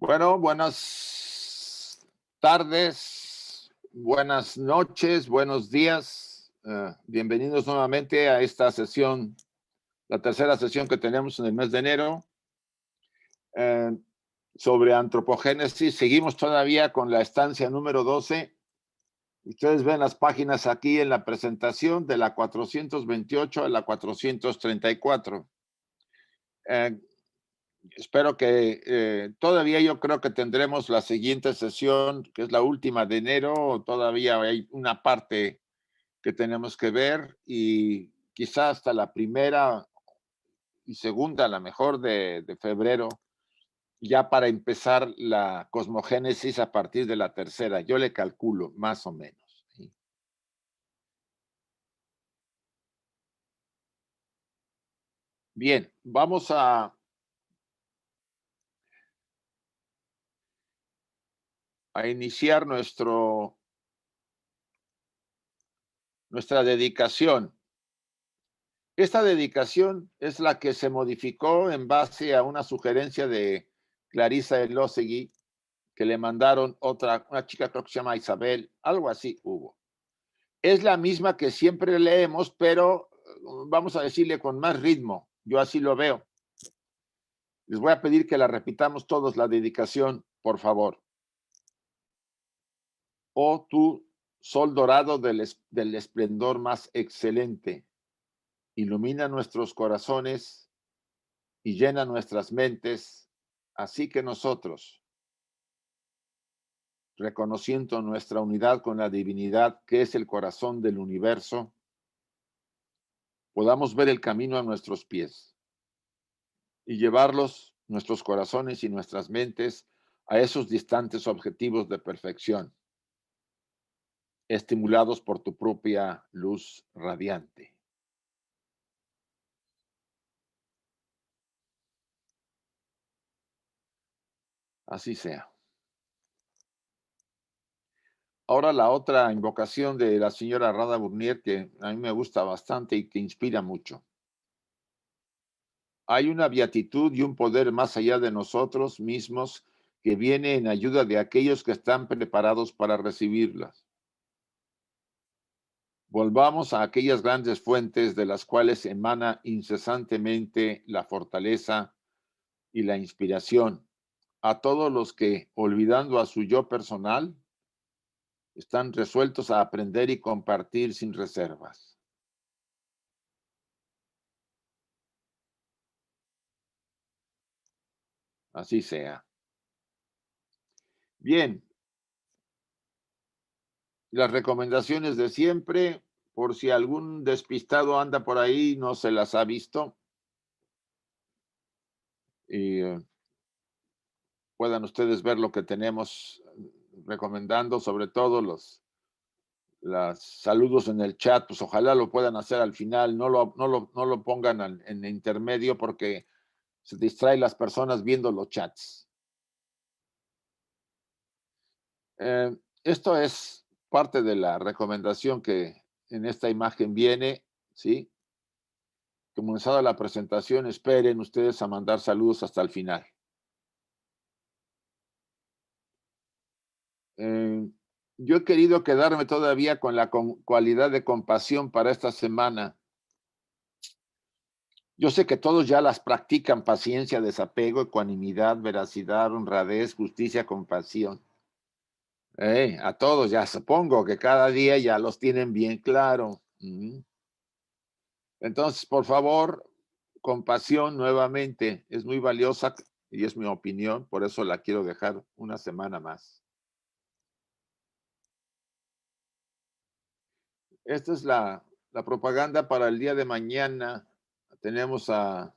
Bueno, buenas tardes, buenas noches, buenos días. Bienvenidos nuevamente a esta sesión, la tercera sesión que tenemos en el mes de enero, eh, sobre antropogénesis. Seguimos todavía con la estancia número 12. Ustedes ven las páginas aquí en la presentación de la 428 a la 434. Eh, Espero que todavía yo creo que tendremos la siguiente sesión, que es la última de enero. Todavía hay una parte que tenemos que ver y quizá hasta la primera y segunda, a la mejor de febrero, ya para empezar la cosmogénesis a partir de la tercera. Yo le calculo más o menos. ¿Sí? Bien, vamos a iniciar nuestra dedicación. Esta dedicación es la que se modificó en base a una sugerencia de Clarisa Elósegui, que le mandaron una chica, creo que se llama Isabel, algo así hubo. Es la misma que siempre leemos, pero vamos a decirle con más ritmo. Yo así lo veo. Les voy a pedir que la repitamos todos, la dedicación, por favor. Oh tú, sol dorado del esplendor más excelente, ilumina nuestros corazones y llena nuestras mentes, así que nosotros, reconociendo nuestra unidad con la divinidad, que es el corazón del universo, podamos ver el camino a nuestros pies y llevarlos, nuestros corazones y nuestras mentes, a esos distantes objetivos de perfección, estimulados por tu propia luz radiante. Así sea. Ahora la otra invocación de la señora Rada Burnier, que a mí me gusta bastante y que inspira mucho. Hay una beatitud y un poder más allá de nosotros mismos que viene en ayuda de aquellos que están preparados para recibirlas. Volvamos a aquellas grandes fuentes de las cuales emana incesantemente la fortaleza y la inspiración a todos los que, olvidando a su yo personal, están resueltos a aprender y compartir sin reservas. Así sea. Bien, las recomendaciones de siempre, por si algún despistado anda por ahí, no se las ha visto, y puedan ustedes ver lo que tenemos recomendando, sobre todo los saludos en el chat, pues ojalá lo puedan hacer al final, no lo pongan en intermedio porque se distraen las personas viendo los chats. Esto es parte de la recomendación que en esta imagen viene, ¿sí? Comenzada la presentación, esperen ustedes a mandar saludos hasta el final. Eh, yo he querido quedarme todavía con la cualidad de compasión para esta semana. Yo sé que todos ya las practican: paciencia, desapego, ecuanimidad, veracidad, honradez, justicia, compasión. A todos ya supongo que cada día ya los tienen bien claro. Entonces, por favor, compasión nuevamente es muy valiosa y es mi opinión, por eso la quiero dejar una semana más. Esta es la propaganda para el día de mañana. Tenemos a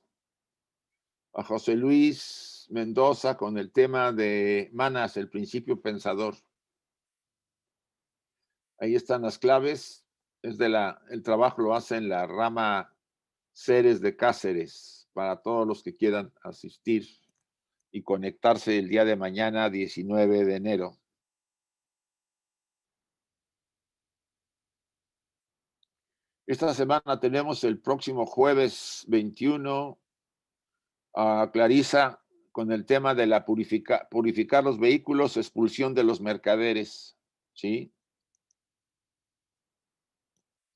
José Luis Mendoza con el tema de Manas, el principio pensador. Ahí están las claves. El trabajo lo hace en la rama Ceres de Cáceres, para todos los que quieran asistir y conectarse el día de mañana, 19 de enero. Esta semana tenemos el próximo jueves 21 a Clarisa con el tema de la purificar los vehículos, expulsión de los mercaderes, ¿sí?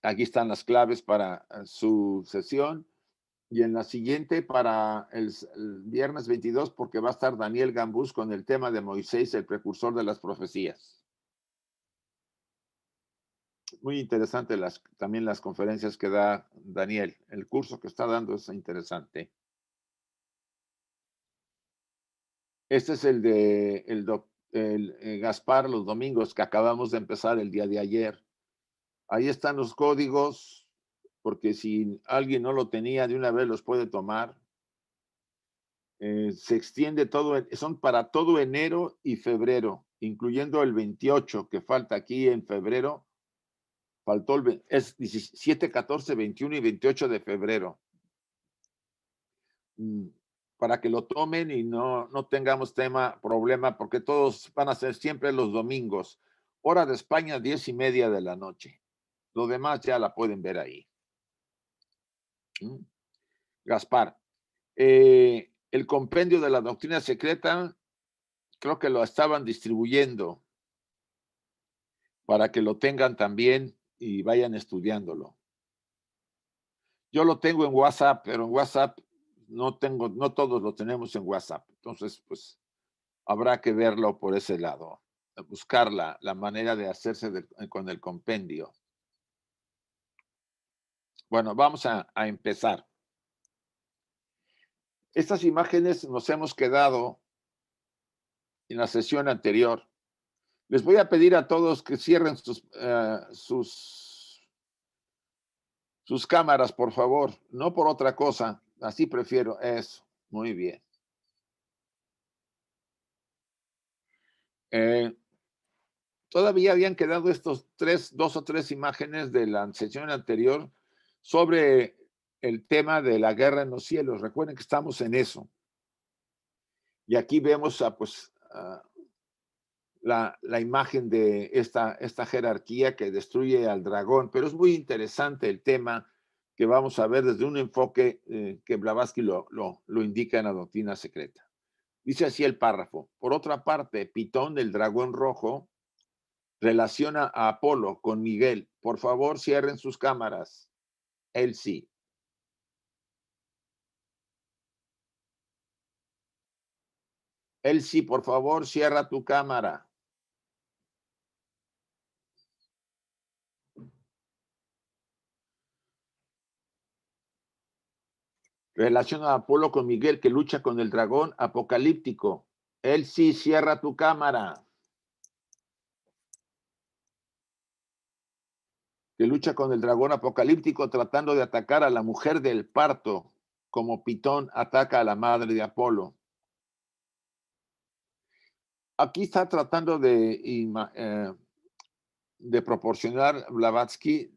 Aquí están las claves para su sesión. Y en la siguiente, para el viernes 22, porque va a estar Daniel Gambús con el tema de Moisés, el precursor de las profecías. Muy interesante también las conferencias que da Daniel. El curso que está dando es interesante. Este es el de Gaspar los domingos que acabamos de empezar el día de ayer. Ahí están los códigos, porque si alguien no lo tenía, de una vez los puede tomar. Se extiende todo, son para todo enero y febrero, incluyendo el 28 que falta aquí en febrero. Faltó es 17, 14, 21 y 28 de febrero. Para que lo tomen y no tengamos problema, porque todos van a ser siempre los domingos. Hora de España, 10:30 de la noche. Lo demás ya la pueden ver ahí. Gaspar, el compendio de la doctrina secreta, creo que lo estaban distribuyendo para que lo tengan también y vayan estudiándolo. Yo lo tengo en WhatsApp, pero en WhatsApp no todos lo tenemos en WhatsApp. Entonces, pues, habrá que verlo por ese lado, buscar la manera de hacerse con el compendio. Bueno, vamos a empezar. Estas imágenes nos hemos quedado en la sesión anterior. Les voy a pedir a todos que cierren sus cámaras, por favor, no por otra cosa. Así prefiero eso. Muy bien. Todavía habían quedado dos o tres imágenes de la sesión anterior sobre el tema de la guerra en los cielos. Recuerden que estamos en eso. Y aquí vemos la imagen de esta jerarquía que destruye al dragón, pero es muy interesante el tema que vamos a ver desde un enfoque que Blavatsky lo indica en la doctrina secreta. Dice así el párrafo. Por otra parte, Pitón, el dragón rojo, relaciona a Apolo con Miguel. Por favor, cierren sus cámaras. Él sí. Él sí, por favor, cierra tu cámara. Relaciona a Apolo con Miguel, que lucha con el dragón apocalíptico. Él sí, cierra tu cámara. Que lucha con el dragón apocalíptico tratando de atacar a la mujer del parto, como Pitón ataca a la madre de Apolo. Aquí está tratando de proporcionar Blavatsky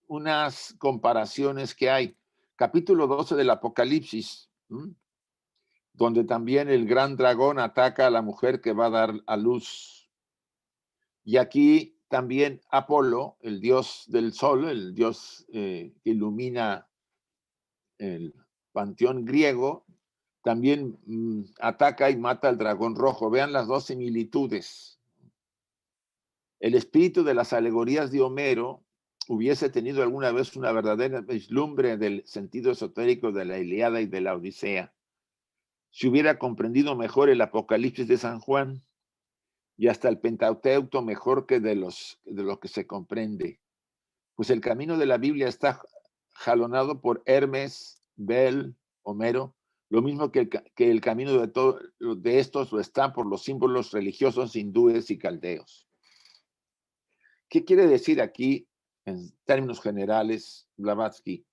unas comparaciones que hay. Capítulo 12 del Apocalipsis, donde también el gran dragón ataca a la mujer que va a dar a luz. Y aquí también Apolo, el dios del sol, el dios que ilumina el panteón griego, también ataca y mata al dragón rojo. Vean las dos similitudes. El espíritu de las alegorías de Homero hubiese tenido alguna vez una verdadera vislumbre del sentido esotérico de la Ilíada y de la Odisea, si hubiera comprendido mejor el Apocalipsis de San Juan y hasta el Pentateuco mejor que de lo que se comprende. Pues el camino de la Biblia está jalonado por Hermes, Bel, Homero, lo mismo que el camino de estos lo están por los símbolos religiosos hindúes y caldeos. ¿Qué quiere decir aquí, en términos generales, Blavatsky?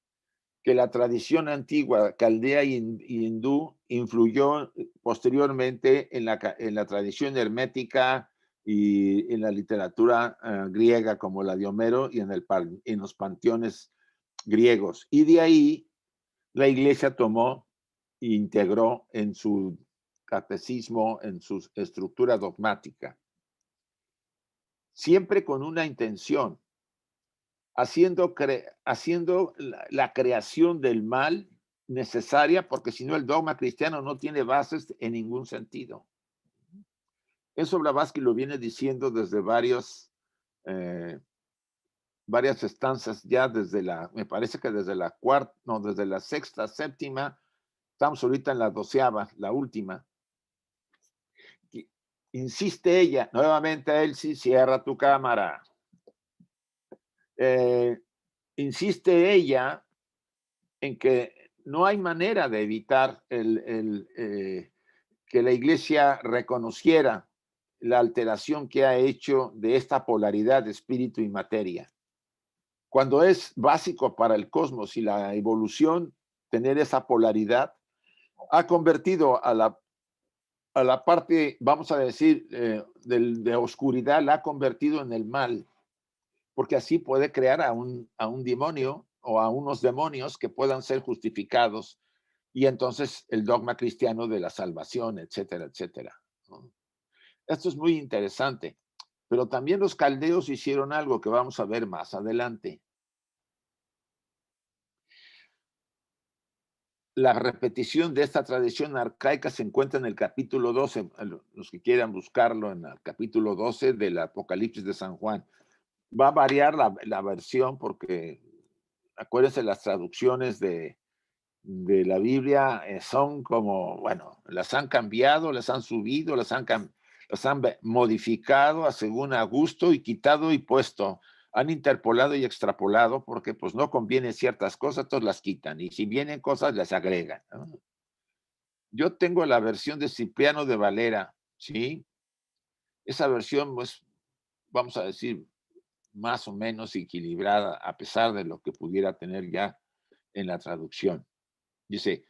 Que la tradición antigua caldea y hindú influyó posteriormente en la tradición hermética y en la literatura griega como la de Homero y en los panteones griegos. Y de ahí la Iglesia tomó e integró en su catecismo, en su estructura dogmática, siempre con una intención, haciendo la creación del mal necesaria, porque si no el dogma cristiano no tiene bases en ningún sentido. Eso Blavatsky lo viene diciendo desde varias estancias ya desde me parece que desde la cuarta, no, desde la sexta, séptima, estamos ahorita en la 12ª, la última. Insiste ella, nuevamente Elsie, cierra tu cámara. Insiste ella en que no hay manera de evitar que la Iglesia reconociera la alteración que ha hecho de esta polaridad de espíritu y materia. Cuando es básico para el cosmos y la evolución tener esa polaridad, ha convertido a la parte, vamos a decir, de oscuridad, la ha convertido en el mal, porque así puede crear a un demonio o a unos demonios que puedan ser justificados, y entonces el dogma cristiano de la salvación, etcétera, etcétera, ¿no? Esto es muy interesante, pero también los caldeos hicieron algo que vamos a ver más adelante. La repetición de esta tradición arcaica se encuentra en el capítulo 12, los que quieran buscarlo, en el capítulo 12 del Apocalipsis de San Juan. Va a variar la versión porque, acuérdense, las traducciones de la Biblia son como, bueno, las han cambiado, las han subido, las han modificado según a gusto y quitado y puesto. Han interpolado y extrapolado porque pues no convienen ciertas cosas, entonces las quitan. Y si vienen cosas, las agregan, ¿no? Yo tengo la versión de Cipriano de Valera, ¿sí? Esa versión, pues, vamos a decir, más o menos equilibrada, a pesar de lo que pudiera tener ya en la traducción. Dice,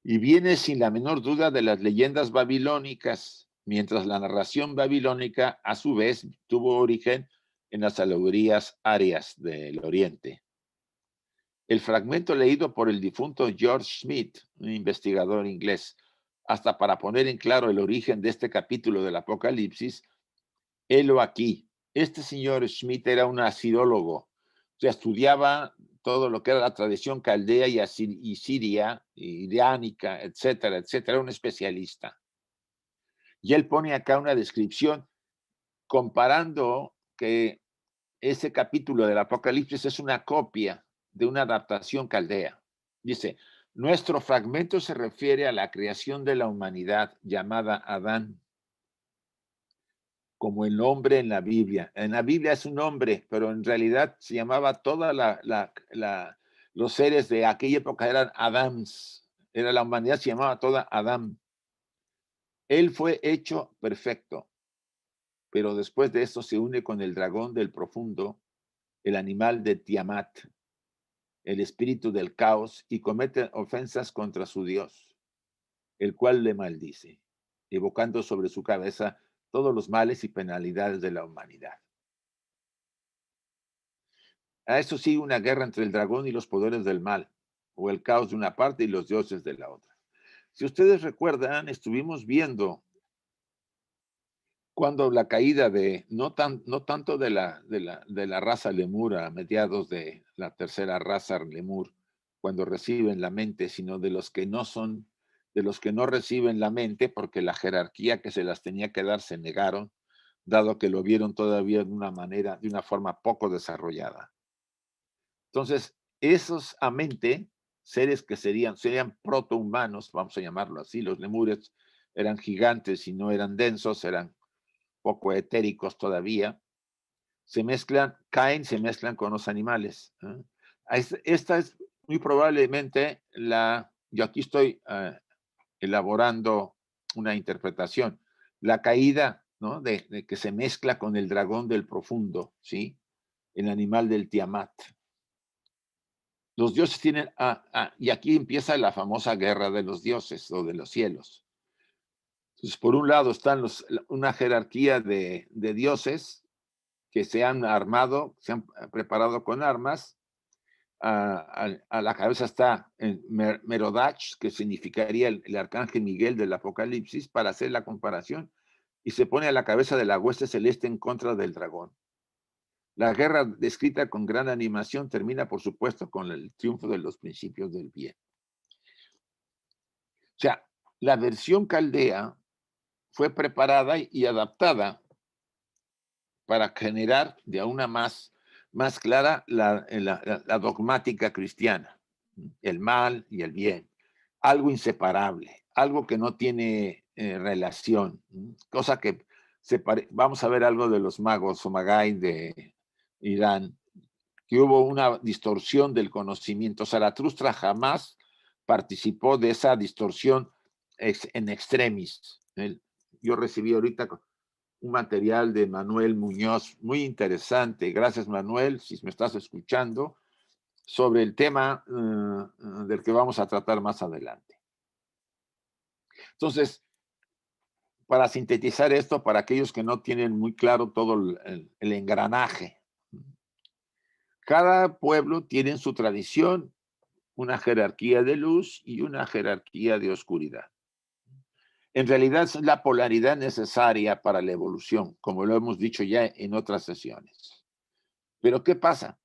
y viene sin la menor duda de las leyendas babilónicas, mientras la narración babilónica, a su vez, tuvo origen en las alegorías arias del Oriente. El fragmento leído por el difunto George Smith, un investigador inglés, hasta para poner en claro el origen de este capítulo del Apocalipsis, helo aquí. Este señor Smith era un asirólogo, o sea, estudiaba todo lo que era la tradición caldea y siria, iriánica, etcétera, etcétera, era un especialista. Y él pone acá una descripción comparando que ese capítulo del Apocalipsis es una copia de una adaptación caldea. Dice, nuestro fragmento se refiere a la creación de la humanidad llamada Adán, como el hombre en la Biblia. En la Biblia es un hombre, pero en realidad se llamaba toda los seres de aquella época eran Adams. Era la humanidad, se llamaba toda Adán. Él fue hecho perfecto, pero después de esto se une con el dragón del profundo, el animal de Tiamat, el espíritu del caos, y comete ofensas contra su Dios, el cual le maldice, evocando sobre su cabeza todos los males y penalidades de la humanidad. A eso sigue una guerra entre el dragón y los poderes del mal, o el caos de una parte y los dioses de la otra. Si ustedes recuerdan, estuvimos viendo cuando la caída no tanto de la raza lemur a mediados de la tercera raza lemur, cuando reciben la mente, sino de los que no reciben la mente, porque la jerarquía que se las tenía que dar se negaron, dado que lo vieron todavía de una forma poco desarrollada. Entonces, esos a mente, seres que serían protohumanos, vamos a llamarlo así, los lemures eran gigantes y no eran densos, eran poco etéricos todavía, se mezclan con los animales. Esta es muy probablemente yo aquí estoy elaborando una interpretación, la caída, ¿no? de que se mezcla con el dragón del profundo, ¿sí? El animal del Tiamat. Los dioses tienen, y aquí empieza la famosa guerra de los dioses o de los cielos. Entonces, por un lado están una jerarquía de dioses que se han armado, se han preparado con armas. A la cabeza está Merodach, que significaría el arcángel Miguel del Apocalipsis, para hacer la comparación, y se pone a la cabeza de la hueste celeste en contra del dragón. La guerra descrita con gran animación termina, por supuesto, con el triunfo de los principios del bien. O sea, la versión caldea fue preparada y adaptada para generar de una más clara la dogmática cristiana, el mal y el bien, algo inseparable, algo que no tiene relación, cosa que vamos a ver algo de los magos o magai de Irán, que hubo una distorsión del conocimiento. Zaratustra jamás participó de esa distorsión en extremis. Yo recibí ahorita un material de Manuel Muñoz muy interesante. Gracias, Manuel, si me estás escuchando, sobre el tema del que vamos a tratar más adelante. Entonces, para sintetizar esto, para aquellos que no tienen muy claro todo el engranaje, cada pueblo tiene su tradición, una jerarquía de luz y una jerarquía de oscuridad. En realidad es la polaridad necesaria para la evolución, como lo hemos dicho ya en otras sesiones. Pero ¿qué pasa?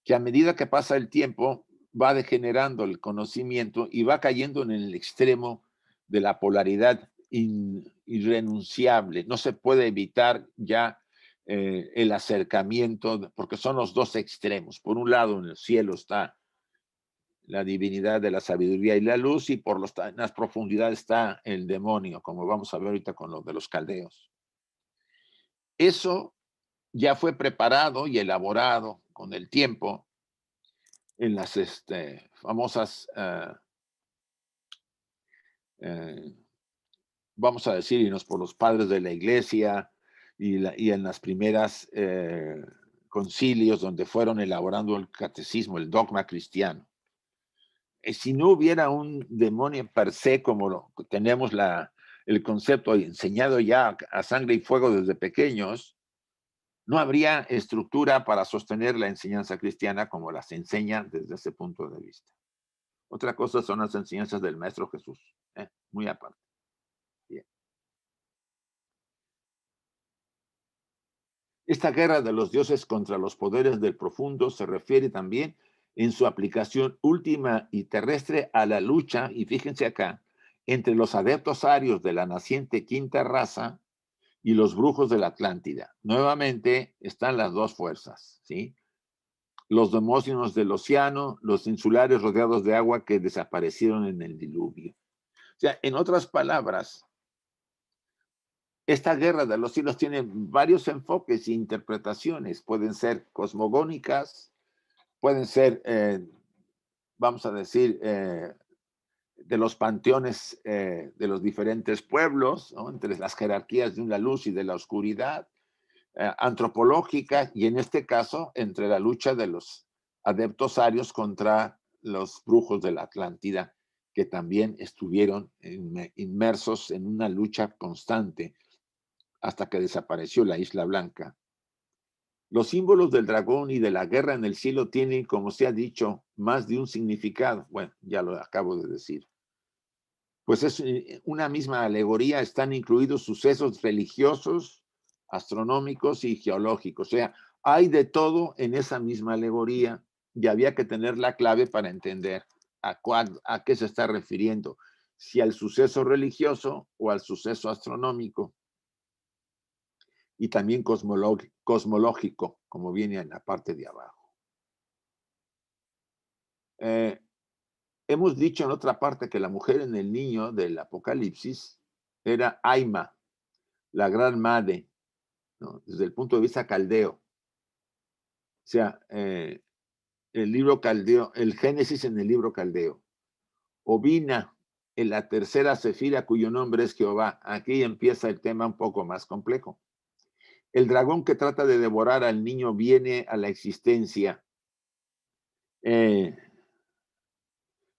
Que a medida que pasa el tiempo va degenerando el conocimiento y va cayendo en el extremo de la polaridad irrenunciable. No se puede evitar ya el acercamiento, porque son los dos extremos. Por un lado, en el cielo está la divinidad de la sabiduría y la luz, y en las profundidades está el demonio, como vamos a ver ahorita con lo de los caldeos. Eso ya fue preparado y elaborado con el tiempo en las famosas, vamos a decir, por los padres de la iglesia y en las primeras concilios donde fueron elaborando el catecismo, el dogma cristiano. Si no hubiera un demonio per se, como tenemos el concepto enseñado ya a sangre y fuego desde pequeños, no habría estructura para sostener la enseñanza cristiana como las enseña desde ese punto de vista. Otra cosa son las enseñanzas del Maestro Jesús, muy aparte. Bien. Esta guerra de los dioses contra los poderes del profundo se refiere también en su aplicación última y terrestre a la lucha, y fíjense acá, entre los adeptos arios de la naciente quinta raza y los brujos de la Atlántida. Nuevamente están las dos fuerzas, ¿sí? Los demóstenos del océano, los insulares rodeados de agua que desaparecieron en el diluvio. O sea, en otras palabras, esta guerra de los siglos tiene varios enfoques e interpretaciones. Pueden ser cosmogónicas, pueden ser, vamos a decir, de los panteones de los diferentes pueblos, ¿no? Entre las jerarquías de la luz y de la oscuridad, antropológica, y en este caso, entre la lucha de los adeptos arios contra los brujos de la Atlántida, que también estuvieron inmersos en una lucha constante hasta que desapareció la Isla Blanca. Los símbolos del dragón y de la guerra en el cielo tienen, como se ha dicho, más de un significado. Bueno, ya lo acabo de decir. Pues es una misma alegoría, están incluidos sucesos religiosos, astronómicos y geológicos. O sea, hay de todo en esa misma alegoría y había que tener la clave para entender a qué se está refiriendo, si al suceso religioso o al suceso astronómico. Y también cosmológico, como viene en la parte de abajo. Hemos dicho en otra parte que la mujer en el niño del Apocalipsis era Aima, la gran madre, ¿no? Desde el punto de vista caldeo. O sea, el libro caldeo, el Génesis en el libro caldeo. Ovina, en la tercera sefira, cuyo nombre es Jehová. Aquí empieza el tema un poco más complejo. El dragón que trata de devorar al niño viene a la existencia.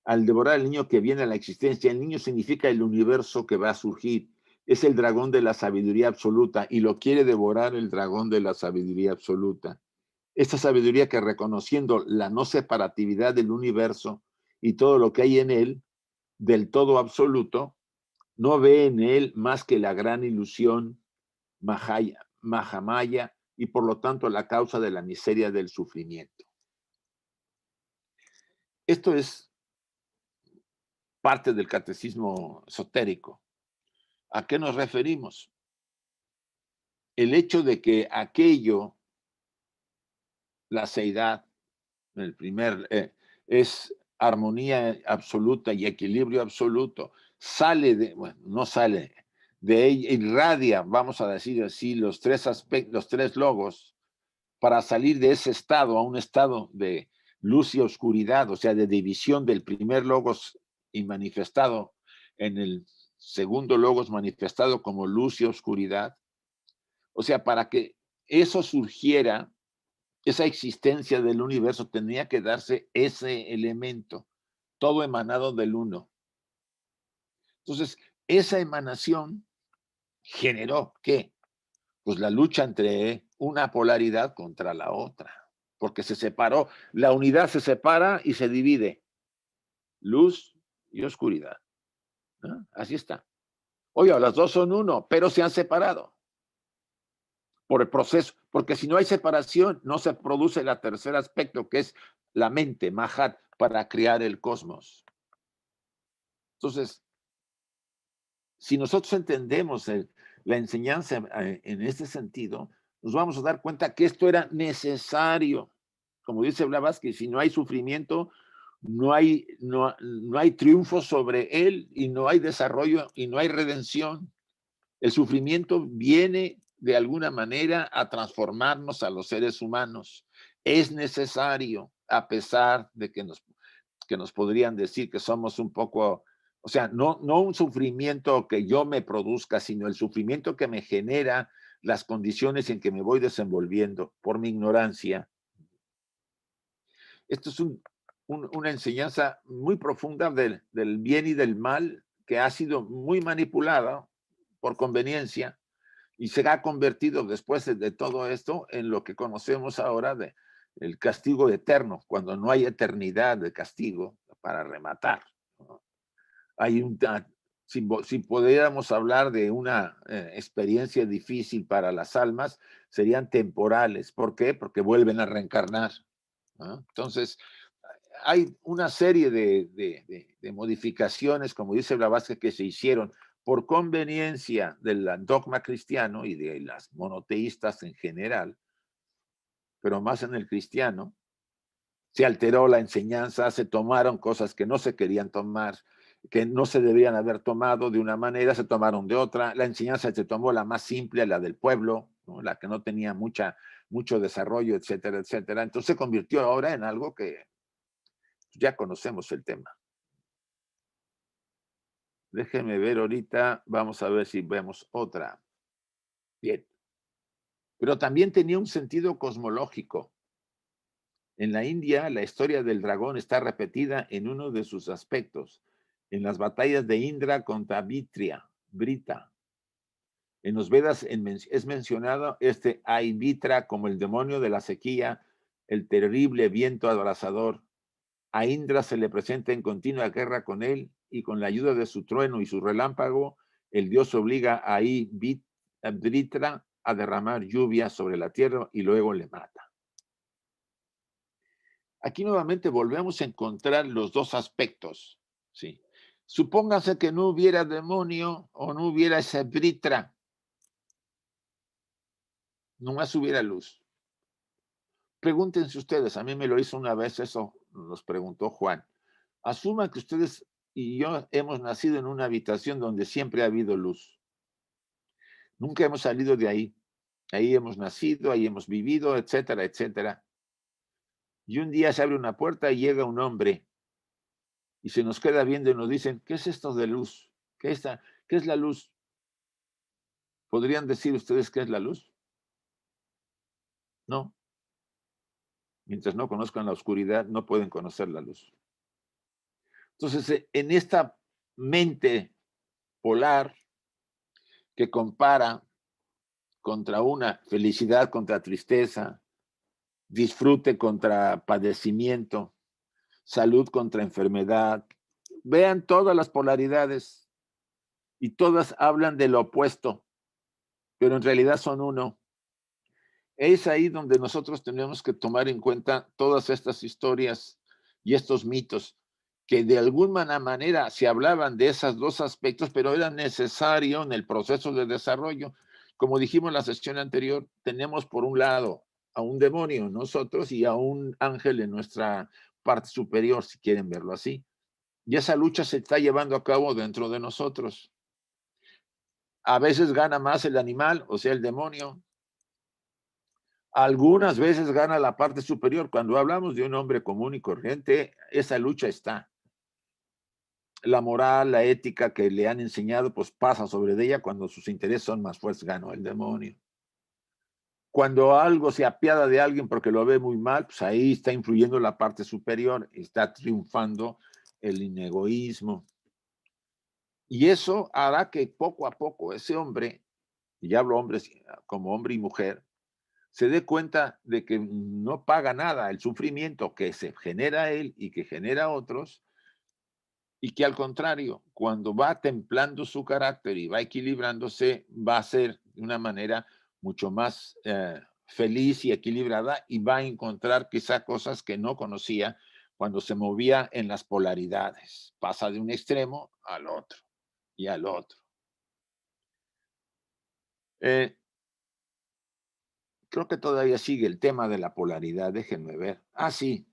Al devorar al niño que viene a la existencia, el niño significa el universo que va a surgir. Es el dragón de la sabiduría absoluta y lo quiere devorar el dragón de la sabiduría absoluta. Esta sabiduría que, reconociendo la no separatividad del universo y todo lo que hay en él, del todo absoluto, no ve en él más que la gran ilusión Mahamaya, y por lo tanto la causa de la miseria del sufrimiento. Esto es parte del catecismo esotérico. ¿A qué nos referimos? El hecho de que aquello, la seidad, el primer, es armonía absoluta y equilibrio absoluto, sale de, bueno, no sale, de ella, irradia, vamos a decir así, los tres aspectos, los tres logos, para salir de ese estado a un estado de luz y oscuridad, o sea, de división del primer logos y manifestado en el segundo logos manifestado como luz y oscuridad. O sea, para que eso surgiera, esa existencia del universo tenía que darse ese elemento, todo emanado del uno. Entonces, esa emanación generó, ¿qué? Pues la lucha entre una polaridad contra la otra, porque se separó, la unidad se separa y se divide, luz y oscuridad, ¿no? Así está. Oye, las dos son uno, pero se han separado por el proceso, porque si no hay separación, no se produce el tercer aspecto, que es la mente, Mahat, para crear el cosmos. Entonces, si nosotros entendemos la enseñanza en este sentido, nos vamos a dar cuenta que esto era necesario. Como dice Blavatsky, si no hay sufrimiento, no hay triunfo sobre él y no hay desarrollo y no hay redención. El sufrimiento viene de alguna manera a transformarnos a los seres humanos. Es necesario, a pesar de que nos podrían decir que somos un poco, o sea, no un sufrimiento que yo me produzca, sino el sufrimiento que me genera las condiciones en que me voy desenvolviendo por mi ignorancia. Esto es una enseñanza muy profunda del bien y del mal, que ha sido muy manipulada por conveniencia y se ha convertido después de todo esto en lo que conocemos ahora de el castigo eterno, cuando no hay eternidad de castigo para rematar, ¿no? Hay si pudiéramos hablar de una experiencia difícil para las almas, serían temporales. ¿Por qué? Porque vuelven a reencarnar, ¿no? Entonces, hay una serie de modificaciones, como dice Blavatsky, que se hicieron por conveniencia del dogma cristiano y de las monoteístas en general, pero más en el cristiano. Se alteró la enseñanza, se tomaron cosas que no se querían tomar, que no se debían haber tomado de una manera, se tomaron de otra. La enseñanza se tomó la más simple, la del pueblo, ¿no? La que no tenía mucho desarrollo, etcétera, etcétera. Entonces se convirtió ahora en algo que ya conocemos el tema. Déjenme ver ahorita, vamos a ver si vemos otra. Bien. Pero también tenía un sentido cosmológico. En la India, la historia del dragón está repetida en uno de sus aspectos, en las batallas de Indra contra Brita. En los Vedas es mencionado este Aivitra como el demonio de la sequía, el terrible viento abrasador. A Indra se le presenta en continua guerra con él y con la ayuda de su trueno y su relámpago, el dios obliga a Aivitra a derramar lluvia sobre la tierra y luego le mata. Aquí nuevamente volvemos a encontrar los dos aspectos, ¿sí? Supóngase que no hubiera demonio o no hubiera esa Britra, nomás hubiera luz. Pregúntense ustedes, a mí me lo hizo una vez eso, nos preguntó Juan. Asuma que ustedes y yo hemos nacido en una habitación donde siempre ha habido luz. Nunca hemos salido de ahí. Ahí hemos nacido, ahí hemos vivido, etcétera, etcétera. Y un día se abre una puerta y llega un hombre y se nos queda viendo y nos dicen, ¿qué es esto de luz? ¿Qué es la luz? ¿Podrían decir ustedes qué es la luz? No. Mientras no conozcan la oscuridad, no pueden conocer la luz. Entonces, en esta mente polar que compara contra una felicidad contra tristeza, disfrute contra padecimiento, salud contra enfermedad, vean todas las polaridades y todas hablan de lo opuesto, pero en realidad son uno. Es ahí donde nosotros tenemos que tomar en cuenta todas estas historias y estos mitos. que de alguna manera se hablaban de esos dos aspectos, pero era necesario en el proceso de desarrollo. Como dijimos en la sesión anterior, tenemos por un lado a un demonio nosotros y a un ángel en nuestra parte superior, si quieren verlo así. Y esa lucha se está llevando a cabo dentro de nosotros. A veces gana más el animal, o sea, el demonio. Algunas veces gana la parte superior. Cuando hablamos de un hombre común y corriente, esa lucha está. La moral, la ética que le han enseñado, pues pasa sobre ella cuando sus intereses son más fuertes, gana el demonio. Cuando algo se apiada de alguien porque lo ve muy mal, pues ahí está influyendo la parte superior, está triunfando el inegoísmo. Y eso hará que poco a poco ese hombre, y ya hablo hombres como hombre y mujer, se dé cuenta de que no paga nada el sufrimiento que se genera él y que genera otros, y que al contrario, cuando va templando su carácter y va equilibrándose, va a ser de una manera mucho más feliz y equilibrada y va a encontrar quizá cosas que no conocía cuando se movía en las polaridades. Pasa de un extremo al otro y al otro. Creo que todavía sigue el tema de la polaridad, déjenme ver. Ah, sí,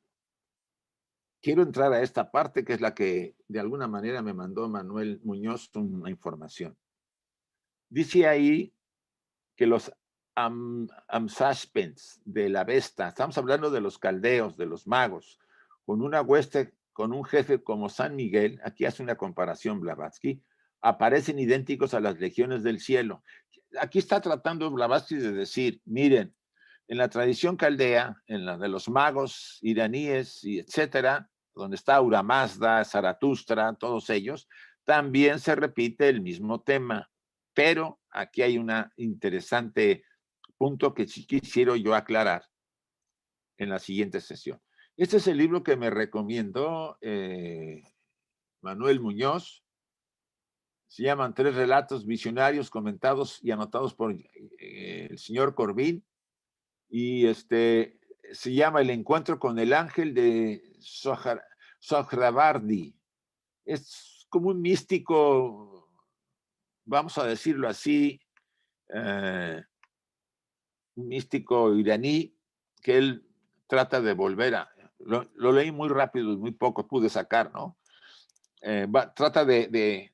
quiero entrar a esta parte que es la que de alguna manera me mandó Manuel Muñoz una información. Dice ahí que los Amsaspens de la Vesta, estamos hablando de los caldeos, de los magos, con una hueste, con un jefe como San Miguel, aquí hace una comparación Blavatsky, aparecen idénticos a las legiones del cielo. Aquí está tratando Blavatsky de decir, miren, en la tradición caldea, en la de los magos iraníes y etcétera, donde está Ahura Mazda, Zaratustra, todos ellos, también se repite el mismo tema. Pero aquí hay un interesante punto que sí quisiera yo aclarar en la siguiente sesión. Este es el libro que me recomendó Manuel Muñoz. Se llaman 3 relatos visionarios comentados y anotados por el señor Corbin. Y se llama El encuentro con el ángel de Sohravardi. Es como un místico, vamos a decirlo así, un místico iraní que él trata de volver a... Lo leí muy rápido y muy poco pude sacar, ¿no? Trata de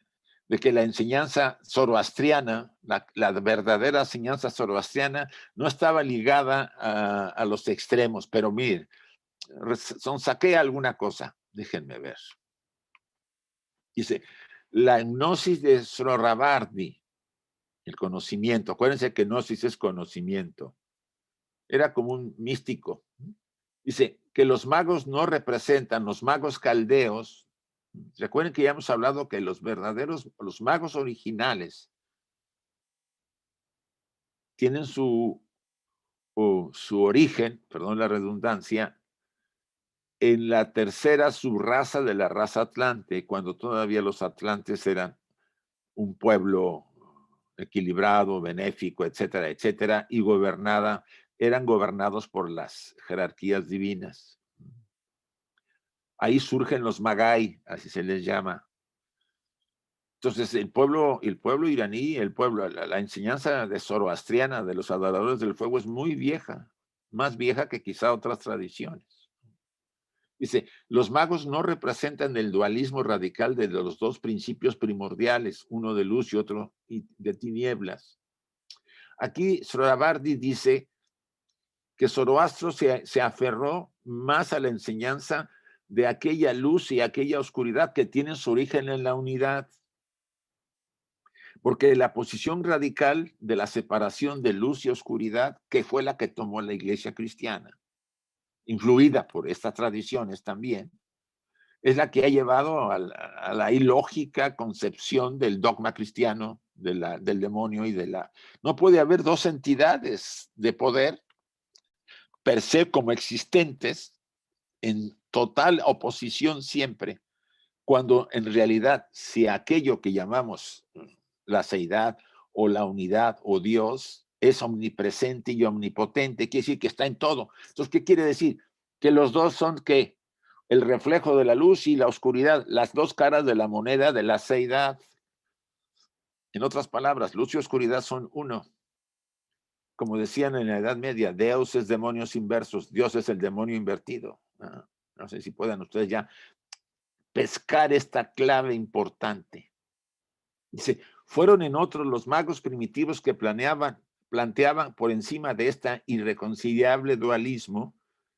que la enseñanza zoroastriana, la verdadera enseñanza zoroastriana, no estaba ligada a los extremos, pero miren, saqué alguna cosa, déjenme ver. Dice, la gnosis de Sohravardi, el conocimiento, acuérdense que gnosis es conocimiento, era como un místico. Dice que los magos no representan, los magos caldeos. Recuerden que ya hemos hablado que los magos originales tienen su origen, perdón la redundancia, en la tercera subraza de la raza atlante, cuando todavía los atlantes eran un pueblo equilibrado, benéfico, etcétera, etcétera, y eran gobernados por las jerarquías divinas. Ahí surgen los Magai, así se les llama. Entonces, el pueblo iraní, la enseñanza de zoroastriana, de los adoradores del fuego, es muy vieja, más vieja que quizá otras tradiciones. Dice, los magos no representan el dualismo radical de los dos principios primordiales, uno de luz y otro de tinieblas. Aquí Sohravardi dice que Zoroastro se aferró más a la enseñanza de aquella luz y aquella oscuridad que tienen su origen en la unidad. Porque la posición radical de la separación de luz y oscuridad, que fue la que tomó la iglesia cristiana, influida por estas tradiciones también, es la que ha llevado a la ilógica concepción del dogma cristiano, del demonio y de la... No puede haber dos entidades de poder per se como existentes en total oposición siempre, cuando en realidad si aquello que llamamos la seidad o la unidad o Dios es omnipresente y omnipotente, quiere decir que está en todo. Entonces, ¿qué quiere decir? Que los dos son ¿qué? el reflejo de la luz y la oscuridad, las dos caras de la moneda de la seidad. En otras palabras, luz y oscuridad son uno. Como decían en la Edad Media, Deus es demonios inversos, Dios es el demonio invertido. No sé si puedan ustedes ya pescar esta clave importante. Dice, fueron en otros los magos primitivos que planteaban por encima de este irreconciliable dualismo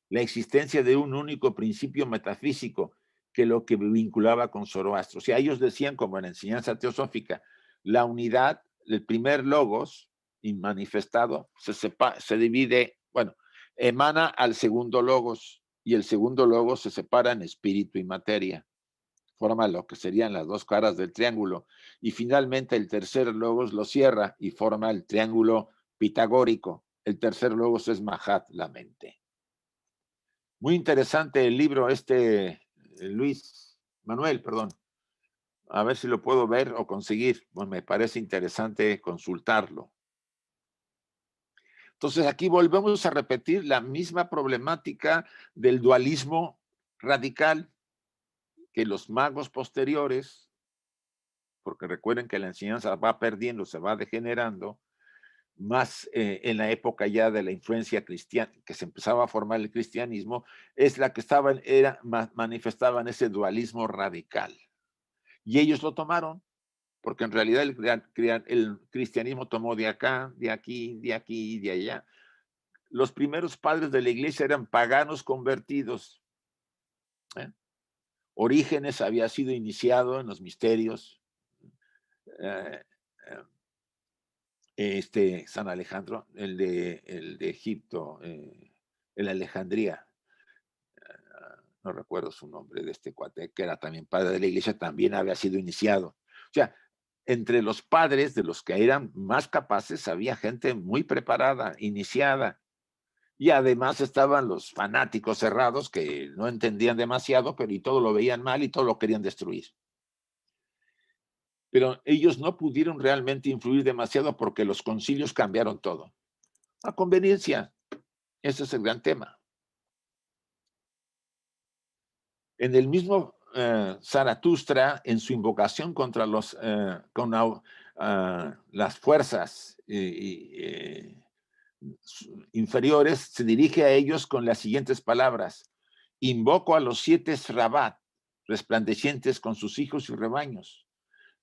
la existencia de un único principio metafísico que lo que vinculaba con Zoroastro. O sea, ellos decían, como en la enseñanza teosófica, la unidad, el primer logos manifestado, se divide, bueno, emana al segundo logos, y el segundo logos se separa en espíritu y materia. Forma lo que serían las dos caras del triángulo. Y finalmente el tercer logos lo cierra y forma el triángulo pitagórico. El tercer logos es Mahat, la mente. Muy interesante el libro Luis Manuel, perdón. A ver si lo puedo ver o conseguir. Bueno, me parece interesante consultarlo. Entonces aquí volvemos a repetir la misma problemática del dualismo radical que los magos posteriores, porque recuerden que la enseñanza va perdiendo, se va degenerando, más en la época ya de la influencia cristiana, que se empezaba a formar el cristianismo, es la que manifestaban ese dualismo radical. Y ellos lo tomaron, porque en realidad el cristianismo tomó de acá, de aquí, de aquí y de allá. Los primeros padres de la iglesia eran paganos convertidos. Orígenes había sido iniciado en los misterios. San Alejandro, el de Egipto, el Alejandría, no recuerdo su nombre de este cuate, que era también padre de la iglesia, también había sido iniciado. O sea, entre los padres de los que eran más capaces había gente muy preparada, iniciada, y además estaban los fanáticos cerrados que no entendían demasiado, pero y todo lo veían mal y todo lo querían destruir. Pero ellos no pudieron realmente influir demasiado porque los concilios cambiaron todo. A conveniencia. Ese es el gran tema. En el mismo Zaratustra, en su invocación contra las fuerzas inferiores, se dirige a ellos con las siguientes palabras: invoco a los 7 Srabat, resplandecientes con sus hijos y rebaños.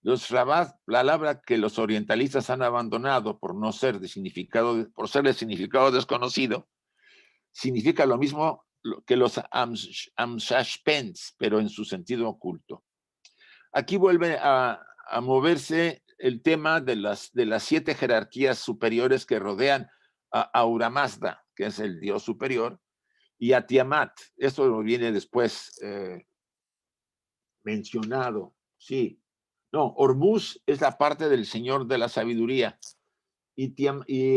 Los Srabat, palabra que los orientalistas han abandonado por ser de significado desconocido, significa lo mismo que los Amshashpens, pero en su sentido oculto. Aquí vuelve a moverse el tema de las 7 jerarquías superiores que rodean a Ahura Mazda, que es el dios superior, y a Tiamat. Esto viene después mencionado. Sí. No, Hormuz es la parte del señor de la sabiduría, y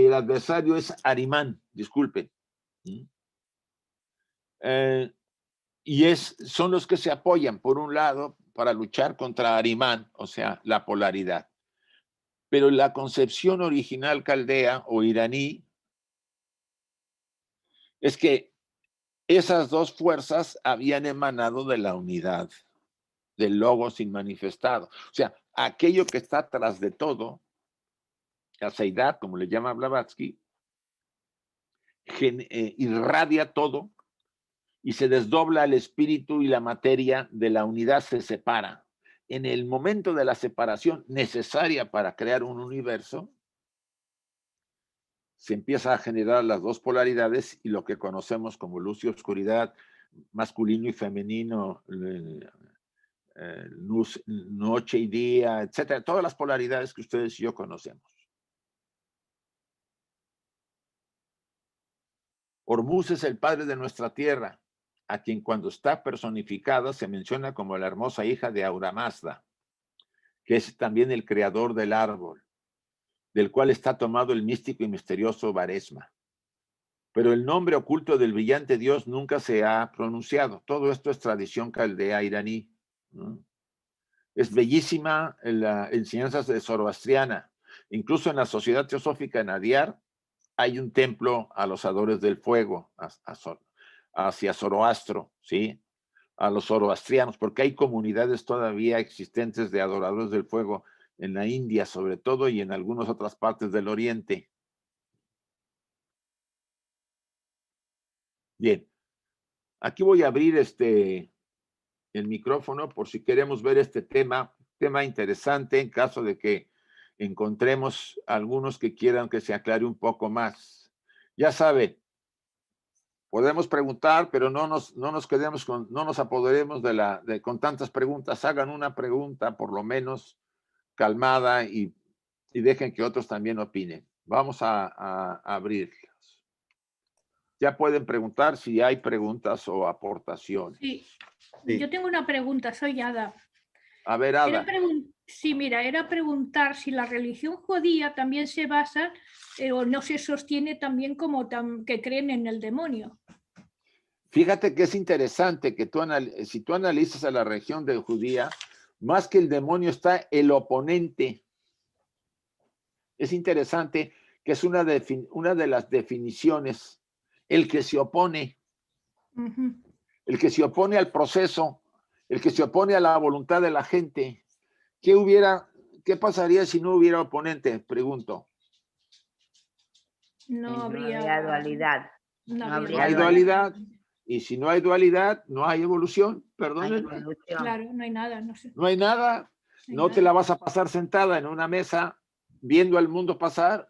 el adversario es Arimán, disculpen. Y son los que se apoyan, por un lado, para luchar contra Arimán, o sea, la polaridad. Pero la concepción original caldea o iraní es que esas dos fuerzas habían emanado de la unidad, del logos inmanifestado. O sea, aquello que está tras de todo, la seidad, como le llama Blavatsky, irradia todo y se desdobla el espíritu y la materia de la unidad se separa. En el momento de la separación necesaria para crear un universo, se empieza a generar las dos polaridades y lo que conocemos como luz y oscuridad, masculino y femenino, noche y día, etcétera, todas las polaridades que ustedes y yo conocemos. Hormuz es el padre de nuestra tierra, a quien cuando está personificada se menciona como la hermosa hija de Ahura Mazda, que es también el creador del árbol, del cual está tomado el místico y misterioso Baresma. Pero el nombre oculto del brillante dios nunca se ha pronunciado. Todo esto es tradición caldea iraní, ¿no? Es bellísima en la enseñanza zoroastriana. Incluso en la sociedad teosófica en Adiar hay un templo a los adores del fuego, hacia Zoroastro, ¿sí? a los zoroastrianos, porque hay comunidades todavía existentes de adoradores del fuego en la India, sobre todo, y en algunas otras partes del Oriente. Bien, aquí voy a abrir el micrófono por si queremos ver este tema interesante en caso de que encontremos algunos que quieran que se aclare un poco más. Ya saben, podemos preguntar, pero no nos quedemos no nos apoderemos con tantas preguntas. Hagan una pregunta por lo menos calmada y dejen que otros también opinen. Vamos a abrirlas. Ya pueden preguntar si hay preguntas o aportaciones. Sí. Yo tengo una pregunta, soy Ada. A ver, Ada. Sí, mira, era preguntar si la religión judía también se basa o no se sostiene también como que creen en el demonio. Fíjate que es interesante que si tú analizas a la religión de judía, más que el demonio está el oponente. Es interesante que es una de las definiciones, el que se opone. El que se opone al proceso, el que se opone a la voluntad de la gente. ¿Qué pasaría si no hubiera oponente? Pregunto. No habría dualidad. No hay dualidad. Y si no hay dualidad, no hay evolución. Perdónenme. Claro, no hay nada. No hay nada. No te la vas a pasar sentada en una mesa viendo al mundo pasar,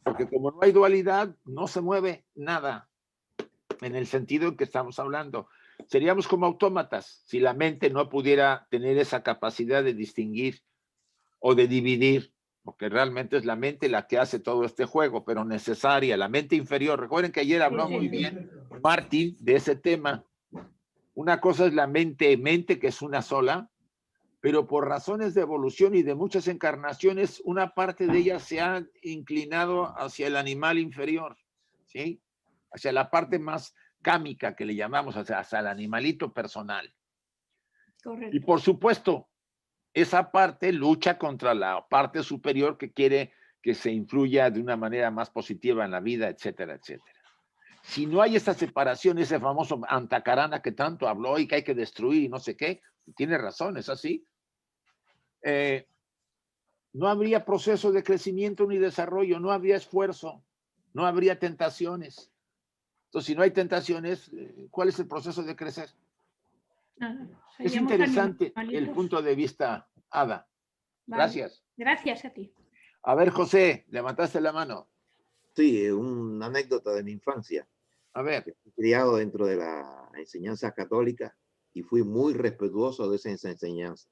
porque como no hay dualidad, no se mueve nada. En el sentido en que estamos hablando. Seríamos como autómatas si la mente no pudiera tener esa capacidad de distinguir o de dividir, porque realmente es la mente la que hace todo este juego, pero necesaria, la mente inferior. Recuerden que ayer habló muy bien Martín de ese tema. Una cosa es la mente, que es una sola, pero por razones de evolución y de muchas encarnaciones, una parte de ella se ha inclinado hacia el animal inferior, ¿sí? Hacia la parte más cámica que le llamamos, hacia el animalito personal. Correcto. Y por supuesto, esa parte lucha contra la parte superior que quiere que se influya de una manera más positiva en la vida, etcétera, etcétera. Si no hay esa separación, ese famoso antacarana que tanto habló y que hay que destruir y no sé qué, tiene razón, es así. No habría proceso de crecimiento ni desarrollo, no habría esfuerzo, no habría tentaciones. Entonces, si no hay tentaciones, ¿cuál es el proceso de crecer? Es interesante el punto de vista, Ada. Vale. Gracias. Gracias a ti. A ver, José, levantaste la mano. Sí, una anécdota de mi infancia. A ver. Fui criado dentro de la enseñanza católica y fui muy respetuoso de esa enseñanza.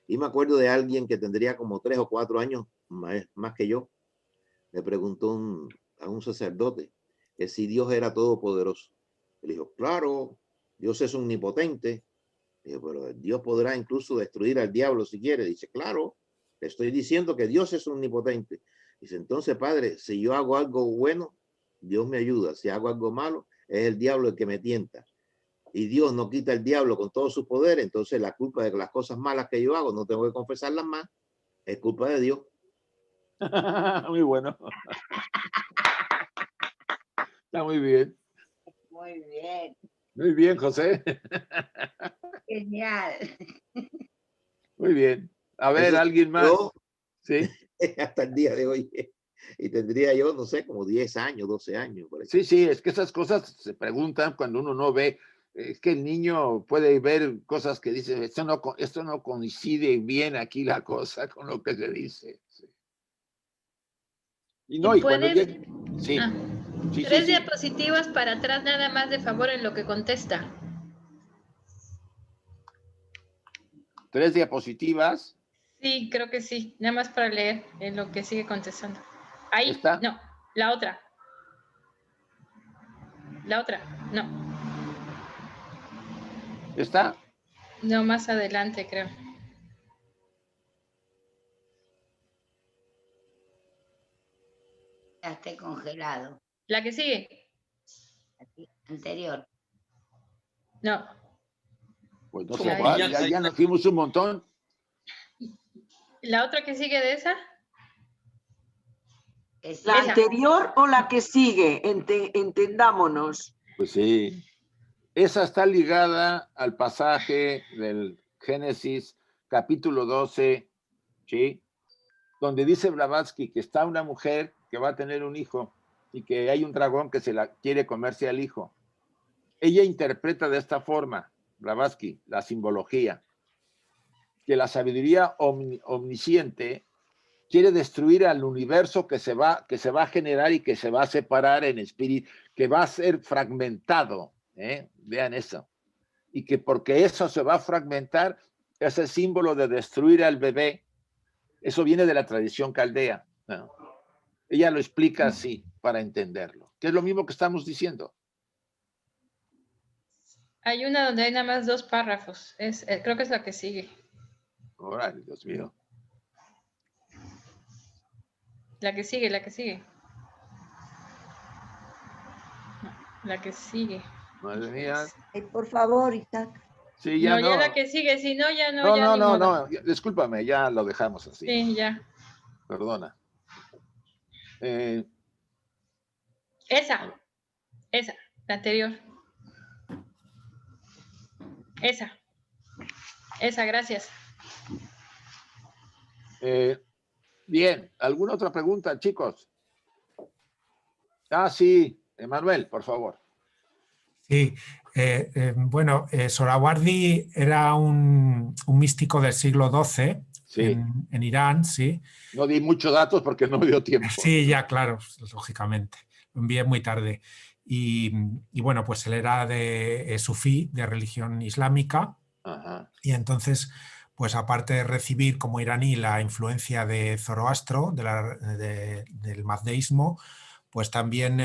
Y me acuerdo de alguien que tendría como 3 o 4 años más que yo. Le preguntó a un sacerdote que si Dios era todopoderoso. Le dijo, claro, Dios es omnipotente. Dijo, pero Dios podrá incluso destruir al diablo si quiere. Dice, claro, le estoy diciendo que Dios es omnipotente. Dice, entonces, padre, si yo hago algo bueno, Dios me ayuda. Si hago algo malo, es el diablo el que me tienta. Y Dios no quita el diablo con todo su poder, entonces la culpa de las cosas malas que yo hago, no tengo que confesarlas más, es culpa de Dios. Muy bueno. Está muy bien. Muy bien. Muy bien, José. Genial. Muy bien. A ver, ¿alguien más? Yo, sí. Hasta el día de hoy. Y tendría yo, no sé, como 10 años, 12 años. Por sí, sí, es que esas cosas se preguntan cuando uno no ve. Es que el niño puede ver cosas que dice, esto no coincide bien aquí la cosa con lo que se dice. Sí. Y no, y cuando llegue, sí. Sí, 3 diapositivas para atrás nada más, de favor, en lo que contesta. 3 diapositivas. Sí, creo que sí, nada más para leer en lo que sigue contestando. Ahí, ¿está? No, la otra. La otra, no. ¿Está? No, más adelante, creo. Ya esté congelado. La que sigue. Aquí, anterior. No. Pues no sé cuál, ya nos fuimos un montón. ¿La otra que sigue de esa? ¿La anterior o la que sigue? Entendámonos. Pues sí. Esa está ligada al pasaje del Génesis capítulo 12, ¿sí? Donde dice Blavatsky que está una mujer que va a tener un hijo y que hay un dragón que se la quiere comerse al hijo. Ella interpreta de esta forma, Blavatsky, la simbología, que la sabiduría omnisciente quiere destruir al universo que se va a generar y que se va a separar en espíritu, que va a ser fragmentado. Vean eso. Y que porque eso se va a fragmentar, ese símbolo de destruir al bebé, eso viene de la tradición caldea, ¿no? Ella lo explica así para entenderlo, que es lo mismo que estamos diciendo. Hay una donde hay nada más 2 párrafos. Creo que es la que sigue. Órale, Dios mío. La que sigue, la que sigue. La que sigue. Madre mía. Ay, por favor, Isaac. Sí, ya No, no. ya la que sigue, si no, ya no, ya ni modo. No, discúlpame, ya lo dejamos así. Sí, ya. Perdona. Esa, la anterior. Esa, gracias. Bien, ¿alguna otra pregunta, chicos? Sí, Emanuel, por favor. Sí, bueno, Sohrawardi era un místico del siglo XII Sí. en Irán, sí. No di muchos datos porque no me dio tiempo. Sí, ya, claro, lógicamente. Lo envié muy tarde. Y bueno, pues él era de sufí, de religión islámica. Ajá. Y entonces, pues aparte de recibir como iraní la influencia de Zoroastro, del mazdeísmo, pues también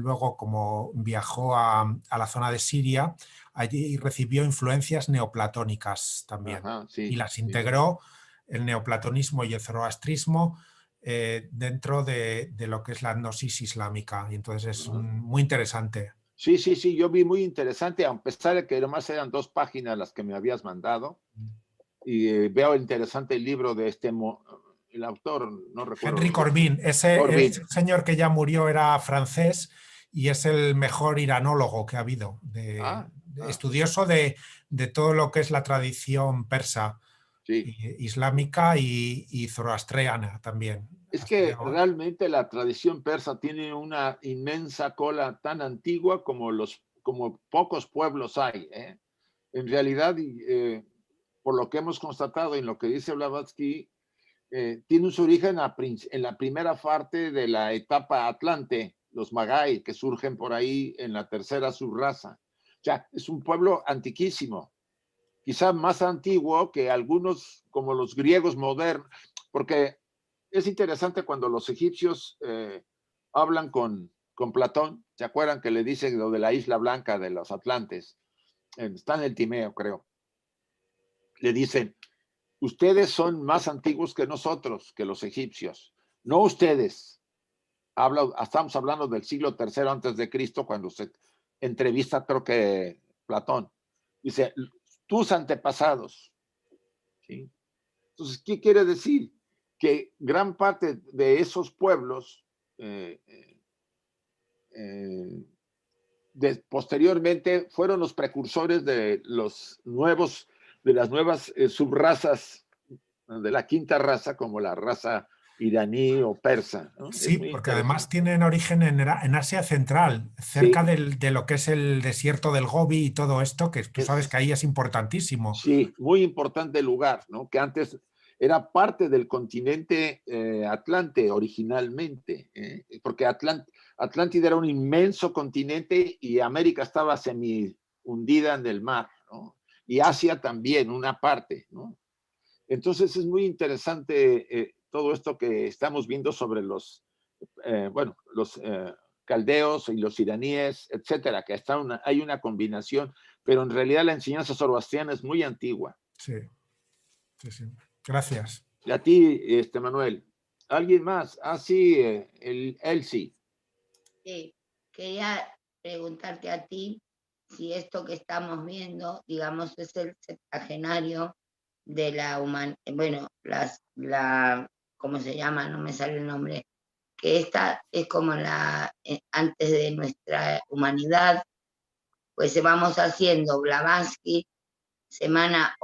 luego como viajó a la zona de Siria, allí recibió influencias neoplatónicas también. Ajá, sí, y las sí. integró el neoplatonismo y el zoroastrismo dentro de lo que es la gnosis islámica. Y entonces es muy interesante. Sí, yo vi muy interesante, a pesar de que nomás eran 2 páginas las que me habías mandado. Y veo interesante el libro de el autor, no recuerdo. Henry Corbin, ese señor que ya murió era francés y es el mejor iranólogo que ha habido, estudioso de todo lo que es la tradición persa, sí, islámica y zoroastreana también. Es que realmente la tradición persa tiene una inmensa cola tan antigua como pocos pueblos hay. En realidad, por lo que hemos constatado y en lo que dice Blavatsky, tiene su origen en la primera parte de la etapa Atlante, los Magai, que surgen por ahí en la tercera subraza. O sea, es un pueblo antiquísimo, quizá más antiguo que algunos como los griegos modernos, porque es interesante cuando los egipcios hablan con Platón, ¿se acuerdan que le dicen lo de la isla blanca de los Atlantes? Está en el Timeo, creo. Le dicen, ustedes son más antiguos que nosotros, que los egipcios. No ustedes. Estamos hablando del siglo III antes de Cristo, cuando se entrevista, creo que Platón. Dice, tus antepasados. ¿Sí? Entonces, ¿qué quiere decir? Que gran parte de esos pueblos posteriormente fueron los precursores de las nuevas subrazas de la quinta raza, como la raza iraní o persa, ¿no? Sí, porque además tienen origen en Asia Central, cerca de lo que es el desierto del Gobi y todo esto, que tú sabes que ahí es importantísimo. Sí, muy importante lugar, ¿no? Que antes era parte del continente Atlante originalmente, porque Atlántida era un inmenso continente y América estaba semi hundida en el mar, ¿no? Y Asia también, una parte, ¿no? Entonces es muy interesante todo esto que estamos viendo sobre los caldeos y los iraníes, etcétera, que hay una combinación, pero en realidad la enseñanza zoroastriana es muy antigua. Sí. Gracias. Y a ti, Manuel. ¿Alguien más? Sí, el Elsie. Sí, quería preguntarte a ti si esto que estamos viendo, digamos, es el septuagenario de la humanidad, bueno, ¿cómo se llama? No me sale el nombre, que esta es como antes de nuestra humanidad, pues vamos haciendo Blavatsky semana,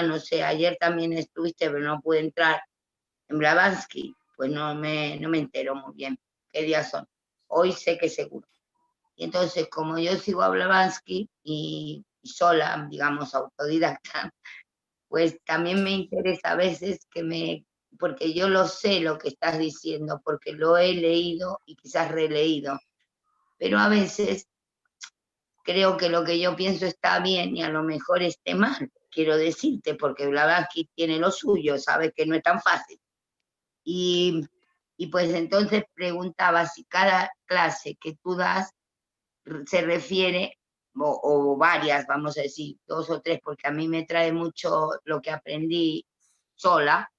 no sé, ayer también estuviste, pero no pude entrar en Blavatsky, pues no me entero muy bien qué días son. Hoy sé que seguro. Y entonces, como yo sigo a Blavatsky y sola, digamos, autodidacta, pues también me interesa a veces porque yo lo sé lo que estás diciendo, porque lo he leído y quizás releído, pero a veces creo que lo que yo pienso está bien y a lo mejor esté mal, quiero decirte, porque Blavatsky tiene lo suyo, sabe que no es tan fácil. Y pues entonces preguntaba si cada clase que tú das se refiere, o varias, vamos a decir, 2 o 3, porque a mí me trae mucho lo que aprendí sola,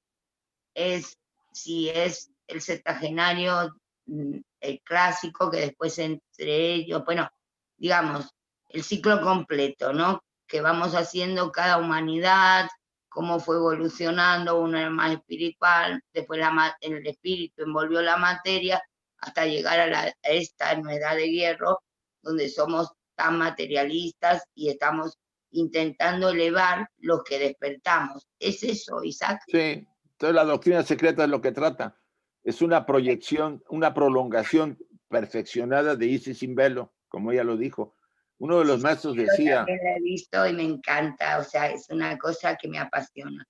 si es el septagenario, el clásico, que después entre ellos, bueno, digamos, el ciclo completo, ¿no? Que vamos haciendo cada humanidad, cómo fue evolucionando, uno era más espiritual, después el espíritu envolvió la materia, hasta llegar a esta edad de hierro, donde somos tan materialistas y estamos intentando elevar los que despertamos. ¿Es eso, Isaac? Sí, entonces la doctrina secreta es lo que trata. Es una proyección, una prolongación perfeccionada de Isis sin velo, como ella lo dijo. Uno de los maestros decía... Yo también la he visto y me encanta, o sea, es una cosa que me apasiona.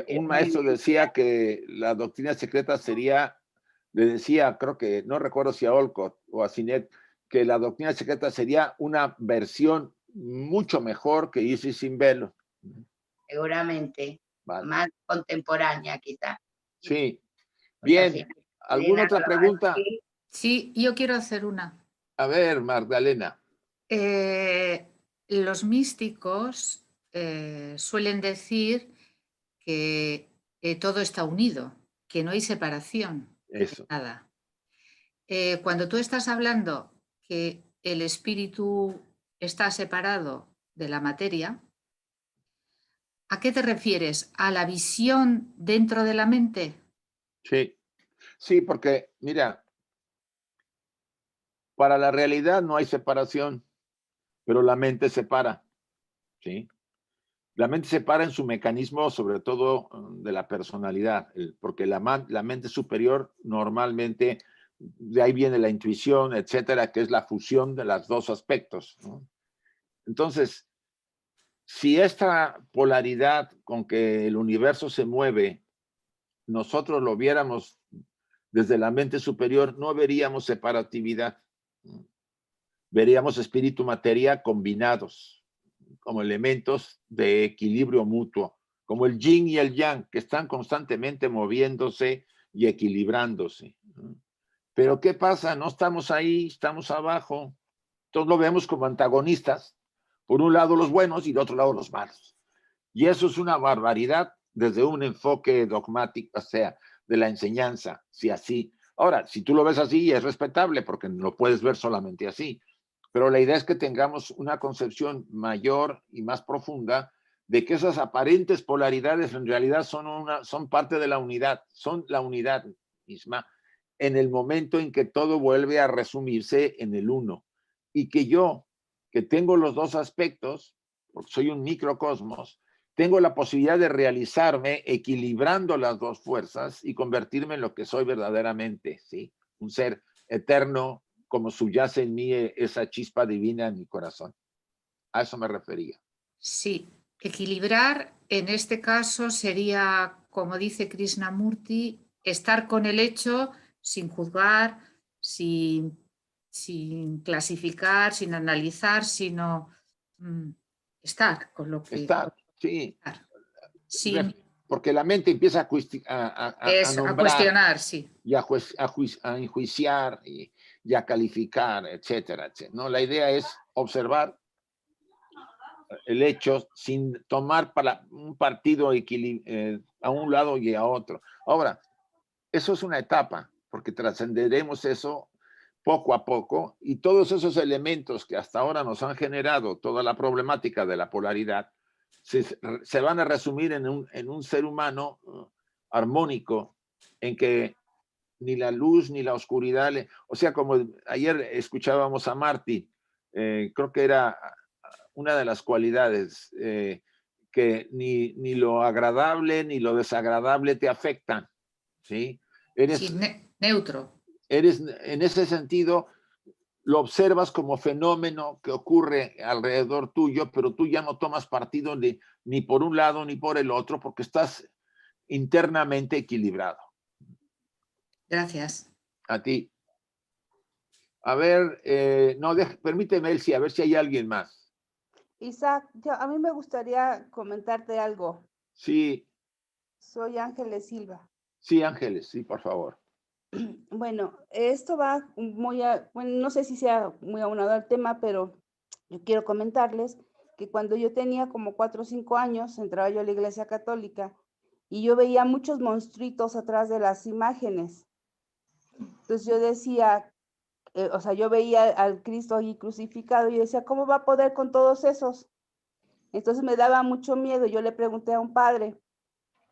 Un maestro decía que la doctrina secreta sería, le decía, creo que, no recuerdo si a Olcott o a Sinet, que la doctrina secreta sería una versión mucho mejor que Isis sin velo. Seguramente, Vale. más contemporánea quizá. Sí. Bien, ¿alguna otra pregunta? Sí, yo quiero hacer una. A ver, Magdalena. Los místicos suelen decir que todo está unido, que no hay separación. Eso. Nada. Cuando tú estás hablando que el espíritu está separado de la materia, ¿a qué te refieres? ¿A la visión dentro de la mente? Sí, sí, porque mira, para la realidad no hay separación, pero la mente separa, ¿sí? La mente separa en su mecanismo, sobre todo de la personalidad, porque la mente superior normalmente, de ahí viene la intuición, etcétera, que es la fusión de los dos aspectos, ¿no? Entonces, si esta polaridad con que el universo se mueve, nosotros lo viéramos desde la mente superior, no veríamos separatividad. Veríamos espíritu-materia combinados como elementos de equilibrio mutuo, como el yin y el yang, que están constantemente moviéndose y equilibrándose. Pero ¿qué pasa? No estamos ahí, estamos abajo. Entonces lo vemos como antagonistas. Por un lado los buenos y de otro lado los malos. Y eso es una barbaridad desde un enfoque dogmático, o sea, de la enseñanza, si así. Ahora, si tú lo ves así, es respetable porque no puedes ver solamente así. Pero la idea es que tengamos una concepción mayor y más profunda de que esas aparentes polaridades en realidad son parte de la unidad, son la unidad misma en el momento en que todo vuelve a resumirse en el uno. Y que yo, que tengo los dos aspectos, porque soy un microcosmos, tengo la posibilidad de realizarme equilibrando las dos fuerzas y convertirme en lo que soy verdaderamente, ¿sí? Un ser eterno, como subyace en mí esa chispa divina en mi corazón. A eso me refería. Sí, equilibrar en este caso sería, como dice Krishnamurti, estar con el hecho sin juzgar, sin clasificar, sin analizar, sino estar con lo que... Estar, sí. Sin, porque la mente empieza a nombrar, a cuestionar, sí. Y a enjuiciar y a calificar, etcétera, etcétera, ¿no? La idea es observar el hecho sin tomar para un partido a un lado y a otro. Ahora, eso es una etapa, porque trascenderemos eso poco a poco, y todos esos elementos que hasta ahora nos han generado toda la problemática de la polaridad se van a resumir en un ser humano armónico, en que ni la luz ni la oscuridad, o sea, como ayer escuchábamos a Marty, creo que era una de las cualidades que ni lo agradable ni lo desagradable te afectan, ¿sí? Sí, neutro. Eres, en ese sentido, lo observas como fenómeno que ocurre alrededor tuyo, pero tú ya no tomas partido ni por un lado ni por el otro, porque estás internamente equilibrado. Gracias. A ti. A ver, no, permíteme, Elsie, a ver si hay alguien más. Isaac, a mí me gustaría comentarte algo. Sí. Soy Ángeles Silva. Sí, Ángeles, sí, por favor. Bueno, esto va bueno, no sé si sea muy aunado al tema, pero yo quiero comentarles que cuando yo tenía como 4 o 5 años, entraba yo a la iglesia católica y yo veía muchos monstruitos atrás de las imágenes. Entonces yo decía, o sea, yo veía al Cristo ahí crucificado y yo decía, ¿cómo va a poder con todos esos? Entonces me daba mucho miedo. Yo le pregunté a un padre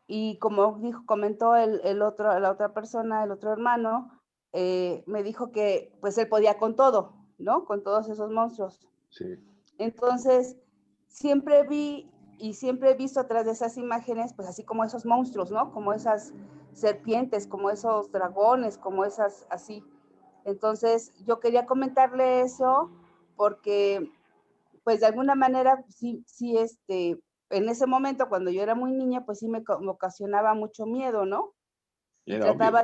y como comentó la otra persona, el otro hermano, me dijo que pues él podía con todo, ¿no? Con todos esos monstruos. Sí. Entonces, siempre vi y siempre he visto atrás de esas imágenes, pues así como esos monstruos, ¿no? Como esas serpientes, como esos dragones, como esas así. Entonces, yo quería comentarle eso porque, pues de alguna manera, sí, en ese momento, cuando yo era muy niña, pues sí me ocasionaba mucho miedo, ¿no? Y trataba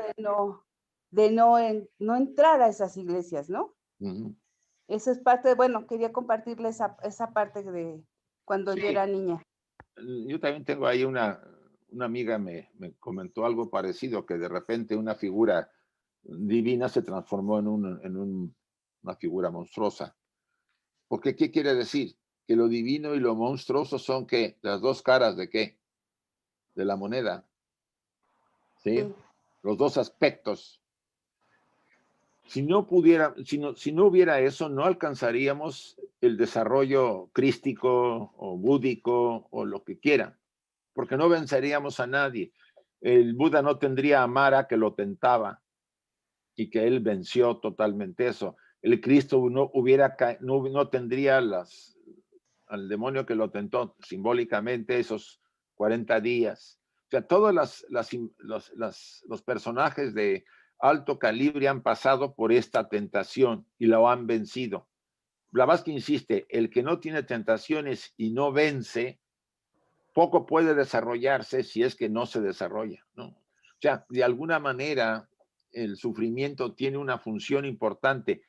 de no entrar a esas iglesias, ¿no? Uh-huh. Eso es parte bueno, quería compartirle esa parte de cuando yo era niña. Yo también tengo ahí una amiga me comentó algo parecido, que de repente una figura divina se transformó en una figura monstruosa. Porque, ¿qué quiere decir? Que lo divino y lo monstruoso son, ¿qué? Las dos caras de ¿qué? De la moneda. ¿Sí? Sí. Los dos aspectos. Si no hubiera eso, no alcanzaríamos el desarrollo crístico o búdico o lo que quiera, porque no venceríamos a nadie. El Buda no tendría a Mara que lo tentaba y que él venció totalmente eso. El Cristo no tendría al demonio que lo tentó simbólicamente esos 40 días. O sea, todos los personajes de alto calibre han pasado por esta tentación y lo han vencido. Blavatsky insiste, el que no tiene tentaciones y no vence, poco puede desarrollarse si es que no se desarrolla, ¿no? O sea, de alguna manera el sufrimiento tiene una función importante.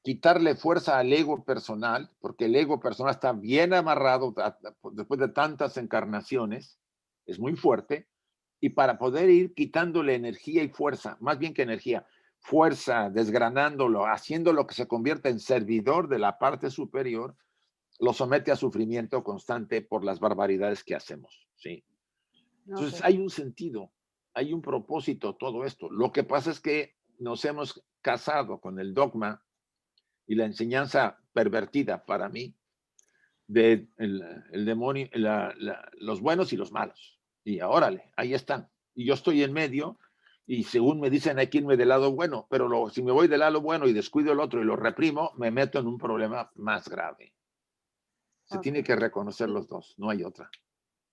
Quitarle fuerza al ego personal, porque el ego personal está bien amarrado después de tantas encarnaciones, es muy fuerte, y para poder ir quitándole energía y fuerza, más bien que energía, fuerza, desgranándolo, haciéndolo que se convierta en servidor de la parte superior, lo somete a sufrimiento constante por las barbaridades que hacemos, ¿sí? Entonces hay un sentido, hay un propósito todo esto. Lo que pasa es que nos hemos casado con el dogma y la enseñanza pervertida para mí de el demonio, los buenos y los malos. Y órale, ahí están. Y yo estoy en medio y según me dicen hay que irme del lado bueno, pero si me voy del lado bueno y descuido el otro y lo reprimo, me meto en un problema más grave. Se tiene que reconocer los dos, no hay otra.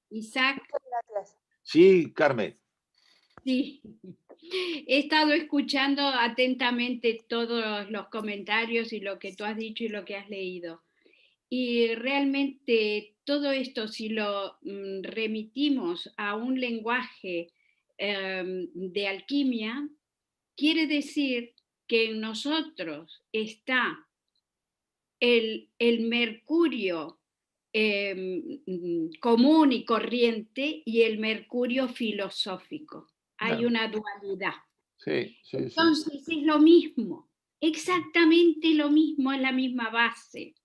Isaac. Sí, Carmen. Sí, he estado escuchando atentamente todos los comentarios y lo que tú has dicho y lo que has leído. Y realmente todo esto, si lo remitimos a un lenguaje de alquimia, quiere decir que en nosotros está el mercurio común y corriente y el mercurio filosófico. Hay una dualidad. Sí, sí, entonces es lo mismo, exactamente lo mismo, es la misma base.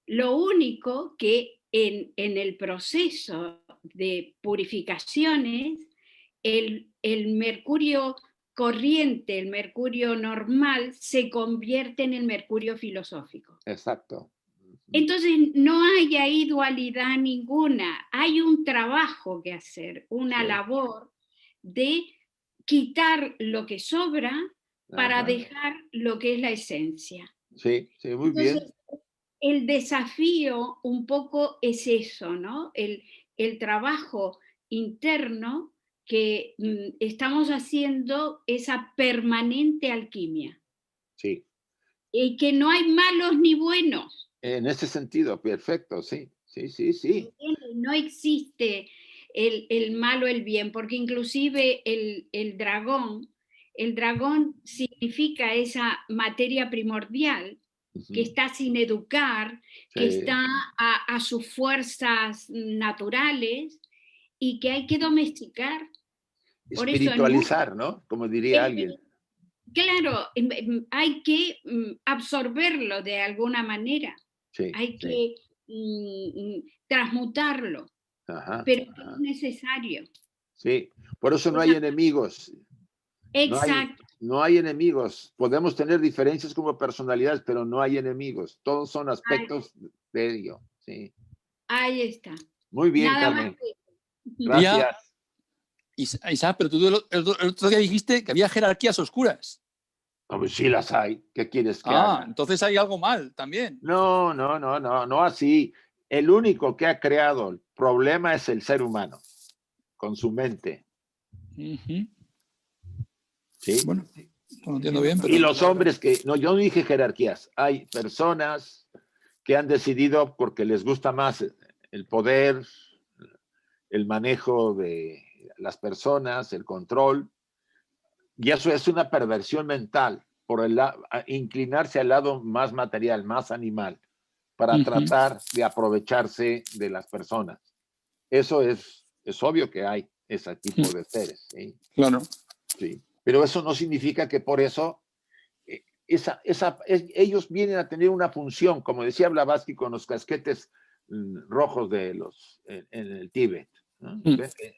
Lo único que en el proceso de purificaciones, el mercurio corriente, el mercurio normal, se convierte en el mercurio filosófico. Exacto. Entonces no hay ahí dualidad ninguna, hay un trabajo que hacer, una labor de quitar lo que sobra para dejar lo que es la esencia. Sí, sí, muy bien. Entonces, el desafío un poco es eso, ¿no? El trabajo interno que estamos haciendo esa permanente alquimia. Sí. Y que no hay malos ni buenos. En ese sentido, perfecto, sí, sí, sí, sí. No existe el malo, el bien, porque inclusive el dragón significa esa materia primordial que está sin educar, que Sí. está a sus fuerzas naturales y que hay que domesticar. Por eso Espiritualizar, ¿no? Como diría alguien. Claro, hay que absorberlo de alguna manera. Sí, Hay sí. que transmutarlo, Ajá, pero ajá. es necesario. Sí, por eso no O hay sea, enemigos. Exacto. No hay enemigos. Podemos tener diferencias como personalidades, pero no hay enemigos. Todos son aspectos de ello. Sí. Ahí está. Muy bien, Nada más Carmen. que- Gracias. Isaac, pero tú el otro día dijiste que había jerarquías oscuras. No, pues sí las hay. ¿Qué quieres que haga? Entonces hay algo mal también. No así. El único que ha creado el problema es el ser humano, con su mente. ¿Sí? Bueno, no lo entiendo bien, pero... Y los hombres yo no dije jerarquías. Hay personas que han decidido porque les gusta más el poder, el manejo de las personas, el control. Y eso es una perversión mental por inclinarse al lado más material, más animal, para tratar de aprovecharse de las personas. Eso es obvio que hay ese tipo de seres. ¿Sí? Claro. Sí. Pero eso no significa que por eso ellos vienen a tener una función, como decía Blavatsky con los casquetes rojos en el Tíbet. ¿No?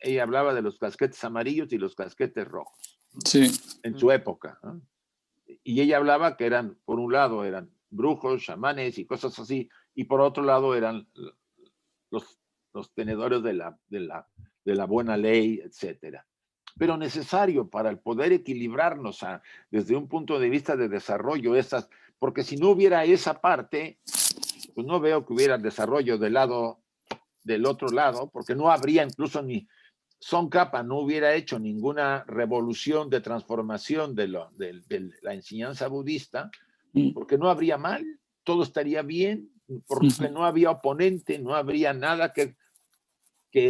Ella hablaba de los casquetes amarillos y los casquetes rojos. Sí. En su época. ¿No? Y ella hablaba que eran, por un lado, eran brujos, chamanes y cosas así, y por otro lado eran los tenedores de la buena ley, etcétera. Pero necesario para el poder equilibrarnos desde un punto de vista de desarrollo, porque si no hubiera esa parte, pues no veo que hubiera desarrollo del otro lado, porque no habría incluso ni Tsongkhapa no hubiera hecho ninguna revolución de transformación de la enseñanza budista, porque no habría mal, todo estaría bien, porque no había oponente, no habría nada que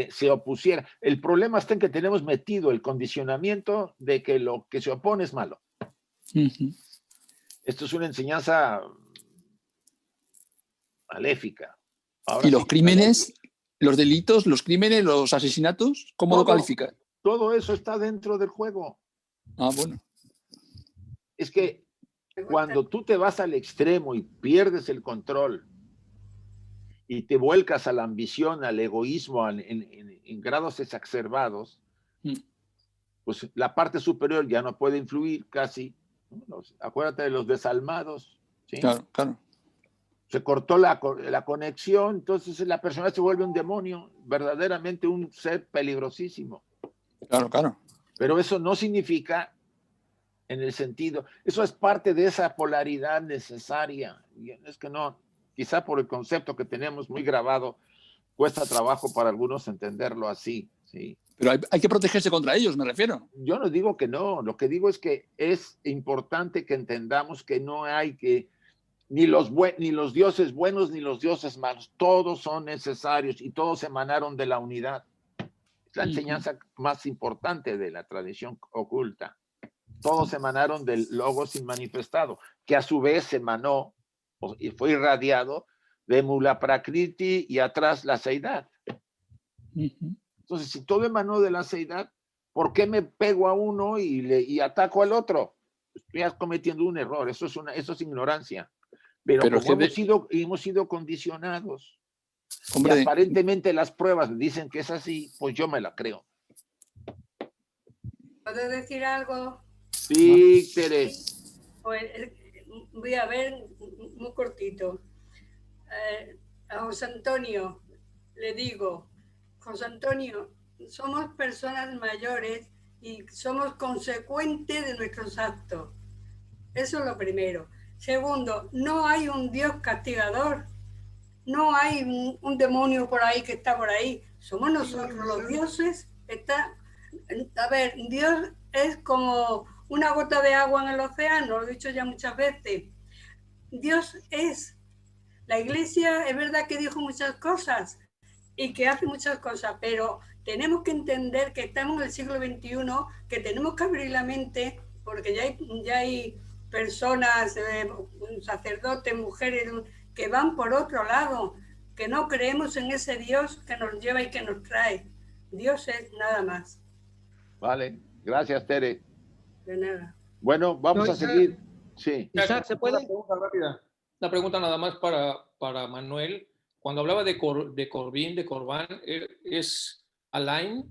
se opusiera. El problema está en que tenemos metido el condicionamiento de que lo que se opone es malo. Esto es una enseñanza maléfica. Ahora ¿Y los sí, crímenes, los delitos, los crímenes, los asesinatos, cómo lo califican? Todo eso está dentro del juego. Bueno. Es que cuando tú te vas al extremo y pierdes el control y te vuelcas a la ambición, al egoísmo, en grados exacerbados, pues la parte superior ya no puede influir casi. Acuérdate de los desalmados. ¿Sí? Claro, claro. Se cortó la conexión, entonces la persona se vuelve un demonio, verdaderamente un ser peligrosísimo. Claro, claro. Pero eso no significa, en el sentido, eso es parte de esa polaridad necesaria. Y es que no, quizá por el concepto que tenemos muy grabado, cuesta trabajo para algunos entenderlo así. ¿Sí? Pero hay que protegerse contra ellos, me refiero. Yo no digo que no, lo que digo es que es importante que entendamos que no hay que, ni los dioses buenos ni los dioses malos, todos son necesarios y todos emanaron de la unidad. Es la enseñanza más importante de la tradición oculta. Todos emanaron del Logos inmanifestado, que a su vez emanó y fue irradiado de Mula Prakriti y atrás la seidad. Entonces, si todo emanó de la seidad, ¿por qué me pego a uno y ataco al otro? Estoy cometiendo un error, eso es ignorancia. Pero como hemos sido condicionados, hombre, y aparentemente las pruebas dicen que es así, pues yo me la creo. ¿Puedo decir algo? Sí, Tere. Pues, voy a ver muy cortito. A José Antonio le digo, José Antonio, somos personas mayores y somos consecuentes de nuestros actos. Eso es lo primero. Segundo, no hay un Dios castigador. No hay un demonio por ahí que está por ahí. Somos nosotros los dioses. A ver, Dios es como una gota de agua en el océano, lo he dicho ya muchas veces. Dios es. La iglesia es verdad que dijo muchas cosas y que hace muchas cosas, pero tenemos que entender que estamos en el siglo XXI, que tenemos que abrir la mente, porque ya hay personas, sacerdotes, mujeres, que van por otro lado, que no creemos en ese Dios que nos lleva y que nos trae. Dios es nada más. Vale, gracias, Tere. De nada. Bueno, vamos a seguir. Sí. Isaac, ¿se puede? Una pregunta rápida. Una pregunta nada más para Manuel. Cuando hablaba de Corbín, de Corbán, ¿es Alain?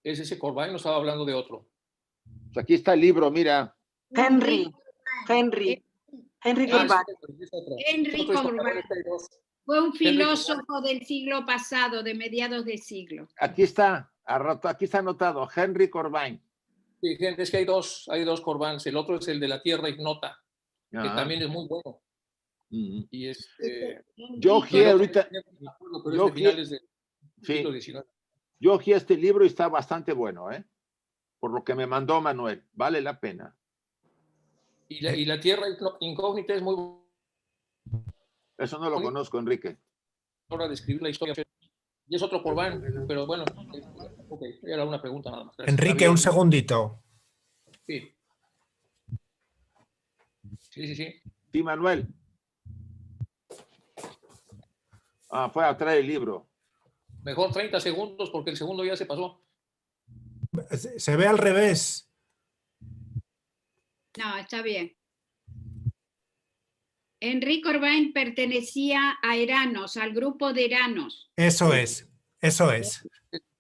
¿Es ese Corbán? ¿No estaba hablando de otro? Pues aquí está el libro, mira. Henry Corbán. Henry Corbán. Fue un filósofo del siglo pasado, de mediados de siglo. Aquí está, aquí está anotado, Henry Corbán. Sí, gente, es que hay dos Corbáns. El otro es el de la tierra ignota, que también es muy bueno. Y yo ojeé ahorita. Yo ojeé este libro y está bastante bueno, por lo que me mandó Manuel. Vale la pena. Y la tierra incógnita es muy buena. Eso no lo conozco, Enrique. Hora de escribir la historia. Y es otro Corbán, pero bueno, okay, era una pregunta nada más. Gracias. Enrique, un segundito. Sí. Sí. Sí, Manuel. Fue a traer el libro. Mejor 30 segundos porque el segundo ya se pasó. Se ve al revés. No, está bien. Henry Corbán pertenecía a Eranos, al grupo de Eranos. Eso es.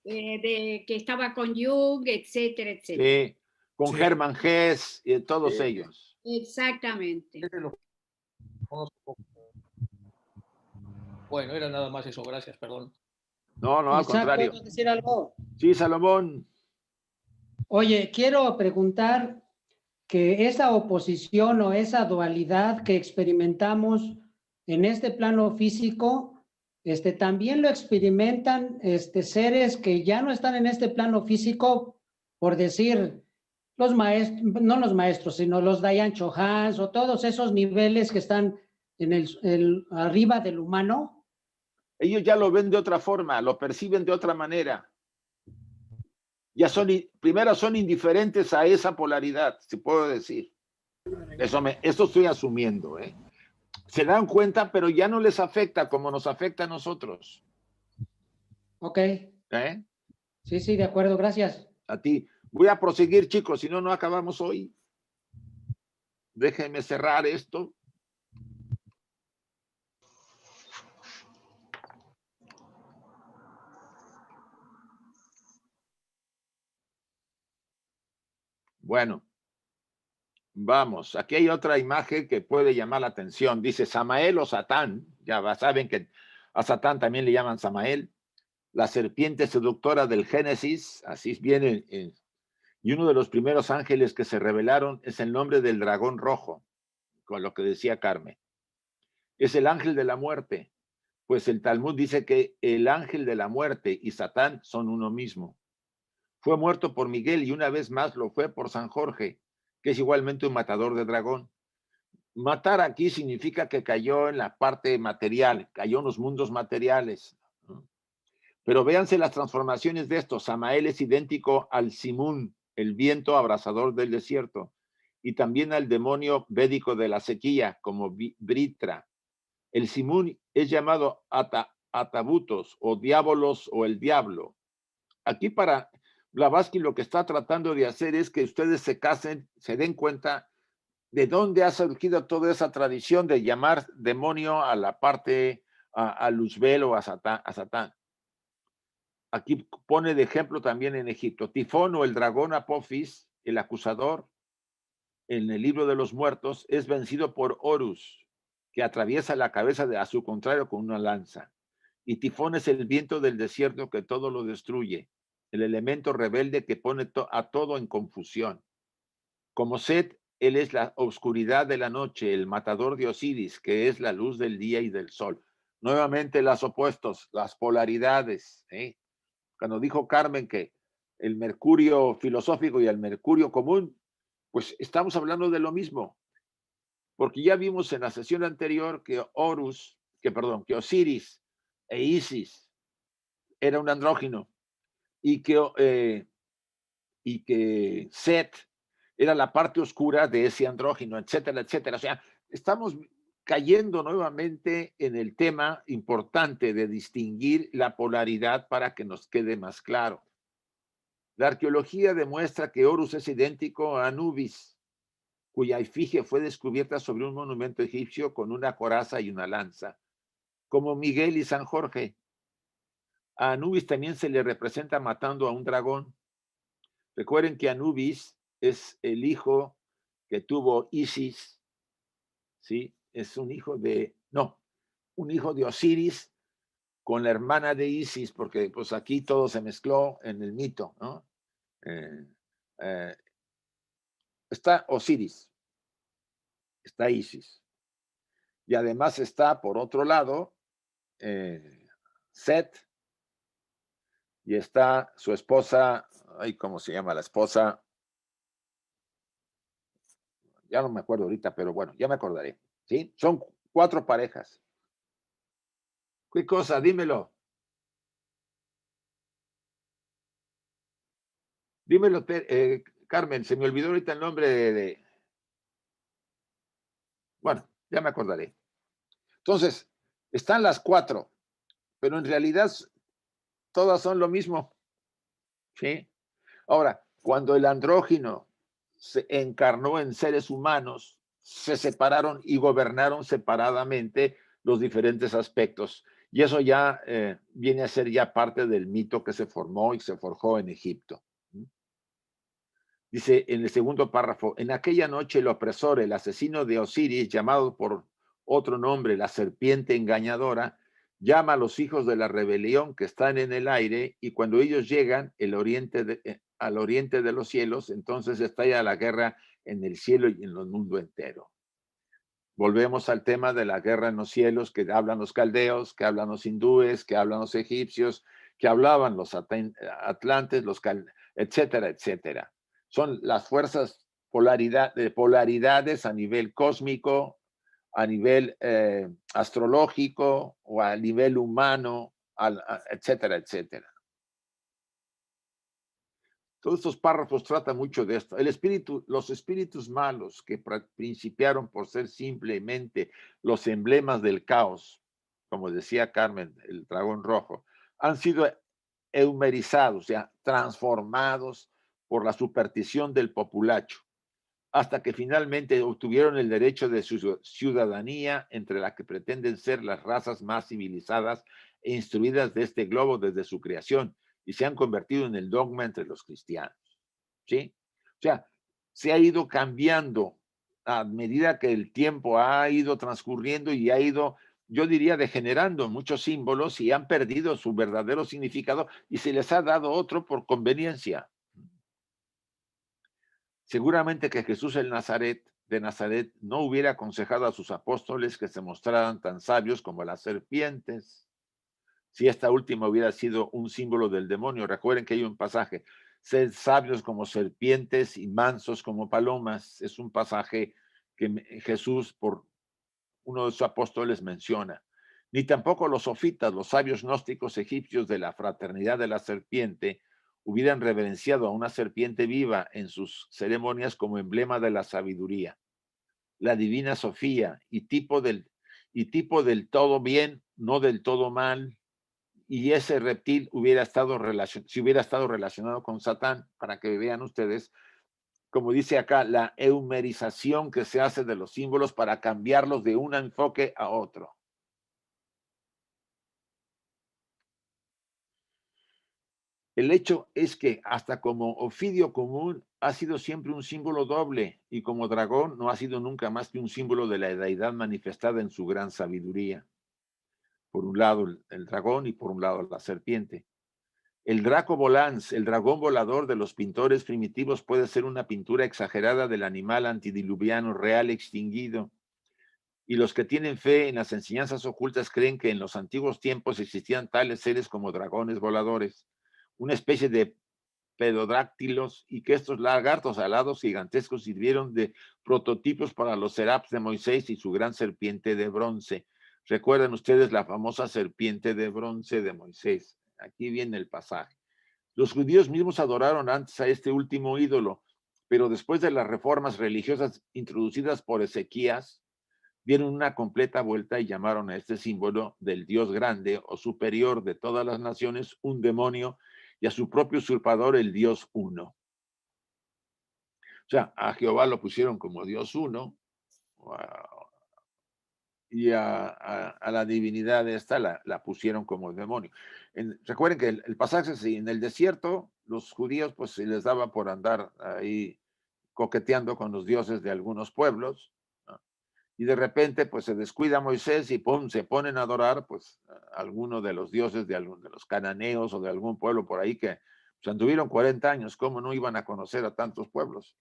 Que estaba con Jung, etcétera, etcétera. Sí, con Hermann Hesse y todos ellos. Exactamente. Bueno, era nada más eso, gracias, perdón. No, al Isaac, contrario. ¿puedo decir algo? Sí, Salomón. Oye, quiero preguntar que esa oposición o esa dualidad que experimentamos en este plano físico, también lo experimentan seres que ya no están en este plano físico, por decir, los maestros, no los maestros, sino los Dayan Chohans o todos esos niveles que están en arriba del humano. Ellos ya lo ven de otra forma, lo perciben de otra manera. Ya primero son indiferentes a esa polaridad, si puedo decir. Eso estoy asumiendo, Se dan cuenta, pero ya no les afecta como nos afecta a nosotros. Ok. Sí, de acuerdo, gracias. A ti. Voy a proseguir, chicos, si no, no acabamos hoy. Déjenme cerrar esto. Bueno, vamos. Aquí hay otra imagen que puede llamar la atención. Dice Samael o Satán. Ya saben que a Satán también le llaman Samael. La serpiente seductora del Génesis. Así viene. Y uno de los primeros ángeles que se revelaron es el nombre del dragón rojo, con lo que decía Carmen. Es el ángel de la muerte. Pues el Talmud dice que el ángel de la muerte y Satán son uno mismo. Fue muerto por Miguel y una vez más lo fue por San Jorge, que es igualmente un matador de dragón. Matar aquí significa que cayó en la parte material, cayó en los mundos materiales. Pero véanse las transformaciones de estos. Samael es idéntico al Simún, el viento abrasador del desierto, y también al demonio védico de la sequía, como Britra. El Simún es llamado Atabutos, o Diabolos, o el Diablo. Aquí para Blavatsky lo que está tratando de hacer es que ustedes se casen, se den cuenta de dónde ha surgido toda esa tradición de llamar demonio a la parte, a Luzbel o a Satán. Aquí pone de ejemplo también en Egipto. Tifón o el dragón Apophis, el acusador, en el libro de los muertos, es vencido por Horus, que atraviesa la cabeza a su contrario con una lanza. Y Tifón es el viento del desierto que todo lo destruye, el elemento rebelde que pone a todo en confusión. Como Set Él es la oscuridad de la noche, el matador de Osiris, que es la luz del día y del sol. Nuevamente los opuestos, las polaridades. Cuando dijo Carmen que el mercurio filosófico y el mercurio común, pues estamos hablando de lo mismo. Porque ya vimos en la sesión anterior que Osiris e Isis era un andrógino y que Set era la parte oscura de ese andrógino, etcétera, etcétera. O sea, estamos cayendo nuevamente en el tema importante de distinguir la polaridad para que nos quede más claro. La arqueología demuestra que Horus es idéntico a Anubis, cuya efigie fue descubierta sobre un monumento egipcio con una coraza y una lanza, como Miguel y San Jorge. A Anubis también se le representa matando a un dragón. Recuerden que Anubis es el hijo que tuvo Isis, ¿sí? Es un hijo de Osiris con la hermana de Isis, porque pues aquí todo se mezcló en el mito, ¿no? Está Osiris, está Isis, y además está, por otro lado, Set, y está su esposa, ¿cómo se llama la esposa? Ya no me acuerdo ahorita, pero bueno, ya me acordaré, ¿sí? Son 4 parejas. ¿Qué cosa? Dímelo. Dímelo, Carmen, se me olvidó ahorita el nombre de... Bueno, ya me acordaré. Entonces, están las 4, pero en realidad todas son lo mismo, ¿sí? Ahora, cuando el andrógino se encarnó en seres humanos, se separaron y gobernaron separadamente los diferentes aspectos. Y eso ya viene a ser ya parte del mito que se formó y se forjó en Egipto. Dice en el segundo párrafo, en aquella noche el opresor, el asesino de Osiris, llamado por otro nombre, la serpiente engañadora, llama a los hijos de la rebelión que están en el aire, y cuando ellos llegan al oriente de los cielos, entonces estalla la guerra en el cielo y en el mundo entero. Volvemos al tema de la guerra en los cielos, que hablan los caldeos, que hablan los hindúes, que hablan los egipcios, que hablaban los atlantes, etcétera, etcétera. Son las fuerzas polaridades a nivel cósmico, a nivel astrológico o a nivel humano, etcétera, etcétera. Todos estos párrafos tratan mucho de esto. Los espíritus malos que principiaron por ser simplemente los emblemas del caos, como decía Carmen, el dragón rojo, han sido eumerizados, o sea, transformados por la superstición del populacho, hasta que finalmente obtuvieron el derecho de su ciudadanía, entre la que pretenden ser las razas más civilizadas e instruidas de este globo desde su creación, y se han convertido en el dogma entre los cristianos, ¿sí? O sea, se ha ido cambiando a medida que el tiempo ha ido transcurriendo y ha ido, yo diría, degenerando muchos símbolos y han perdido su verdadero significado y se les ha dado otro por conveniencia. Seguramente que Jesús de Nazaret no hubiera aconsejado a sus apóstoles que se mostraran tan sabios como las serpientes, si esta última hubiera sido un símbolo del demonio. Recuerden que hay un pasaje, sed sabios como serpientes y mansos como palomas. Es un pasaje que Jesús, por uno de sus apóstoles, menciona. Ni tampoco los sofitas, los sabios gnósticos egipcios de la fraternidad de la serpiente, hubieran reverenciado a una serpiente viva en sus ceremonias como emblema de la sabiduría. La divina Sofía y tipo del todo bien, no del todo mal, y ese reptil si hubiera estado relacionado con Satán, para que vean ustedes, como dice acá, la eumerización que se hace de los símbolos para cambiarlos de un enfoque a otro. El hecho es que hasta como ofidio común ha sido siempre un símbolo doble, y como dragón no ha sido nunca más que un símbolo de la deidad manifestada en su gran sabiduría. Por un lado el dragón y por un lado la serpiente. El Draco volans, el dragón volador de los pintores primitivos, puede ser una pintura exagerada del animal antidiluviano real extinguido. Y los que tienen fe en las enseñanzas ocultas creen que en los antiguos tiempos existían tales seres como dragones voladores, una especie de pedodráctilos, y que estos lagartos alados gigantescos sirvieron de prototipos para los seraps de Moisés y su gran serpiente de bronce. Recuerdan ustedes la famosa serpiente de bronce de Moisés. Aquí viene el pasaje. Los judíos mismos adoraron antes a este último ídolo, pero después de las reformas religiosas introducidas por Ezequías, dieron una completa vuelta y llamaron a este símbolo del Dios grande o superior de todas las naciones un demonio, y a su propio usurpador el Dios uno. O sea, a Jehová lo pusieron como Dios uno, y a la divinidad esta la pusieron como demonio. Recuerden que el pasaje es así: en el desierto los judíos pues se les daba por andar ahí coqueteando con los dioses de algunos pueblos, ¿no? Y de repente pues se descuida Moisés y ¡pum!, se ponen a adorar pues a alguno de los dioses de los cananeos o de algún pueblo por ahí que pues anduvieron 40 años, ¿cómo no iban a conocer a tantos pueblos?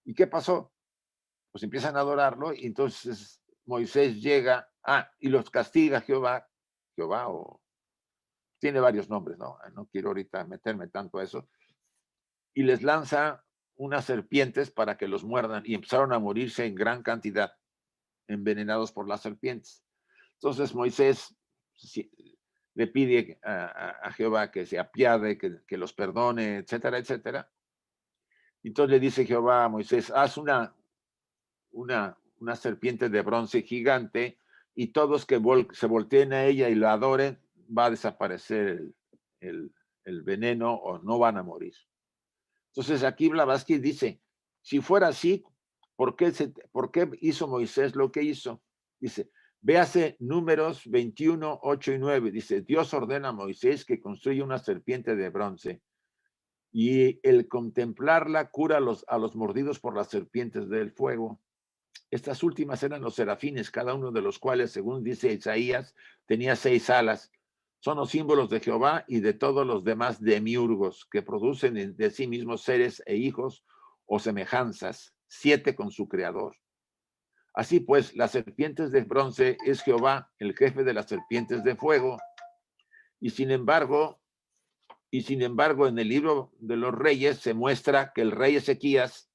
¿Y qué pasó? Pues empiezan a adorarlo y entonces Moisés llega, y los castiga Jehová, o tiene varios nombres, no quiero ahorita meterme tanto a eso, y les lanza unas serpientes para que los muerdan, y empezaron a morirse en gran cantidad, envenenados por las serpientes. Entonces Moisés le pide a Jehová que se apiade, que los perdone, etcétera, etcétera. Entonces le dice Jehová a Moisés: haz una serpiente de bronce gigante, y todos que se volteen a ella y la adoren, va a desaparecer el veneno o no van a morir. Entonces aquí Blavatsky dice, si fuera así, ¿por qué hizo Moisés lo que hizo? Dice, véase Números 21, 8 y 9. Dice, Dios ordena a Moisés que construya una serpiente de bronce, y el contemplarla cura a los mordidos por las serpientes del fuego. Estas últimas eran los serafines, cada uno de los cuales, según dice Isaías, tenía 6 alas. Son los símbolos de Jehová y de todos los demás demiurgos que producen de sí mismos seres e hijos o semejanzas, 7 con su creador. Así pues, las serpientes de bronce es Jehová, el jefe de las serpientes de fuego. Y sin embargo, en el libro de los reyes se muestra que el rey Ezequías,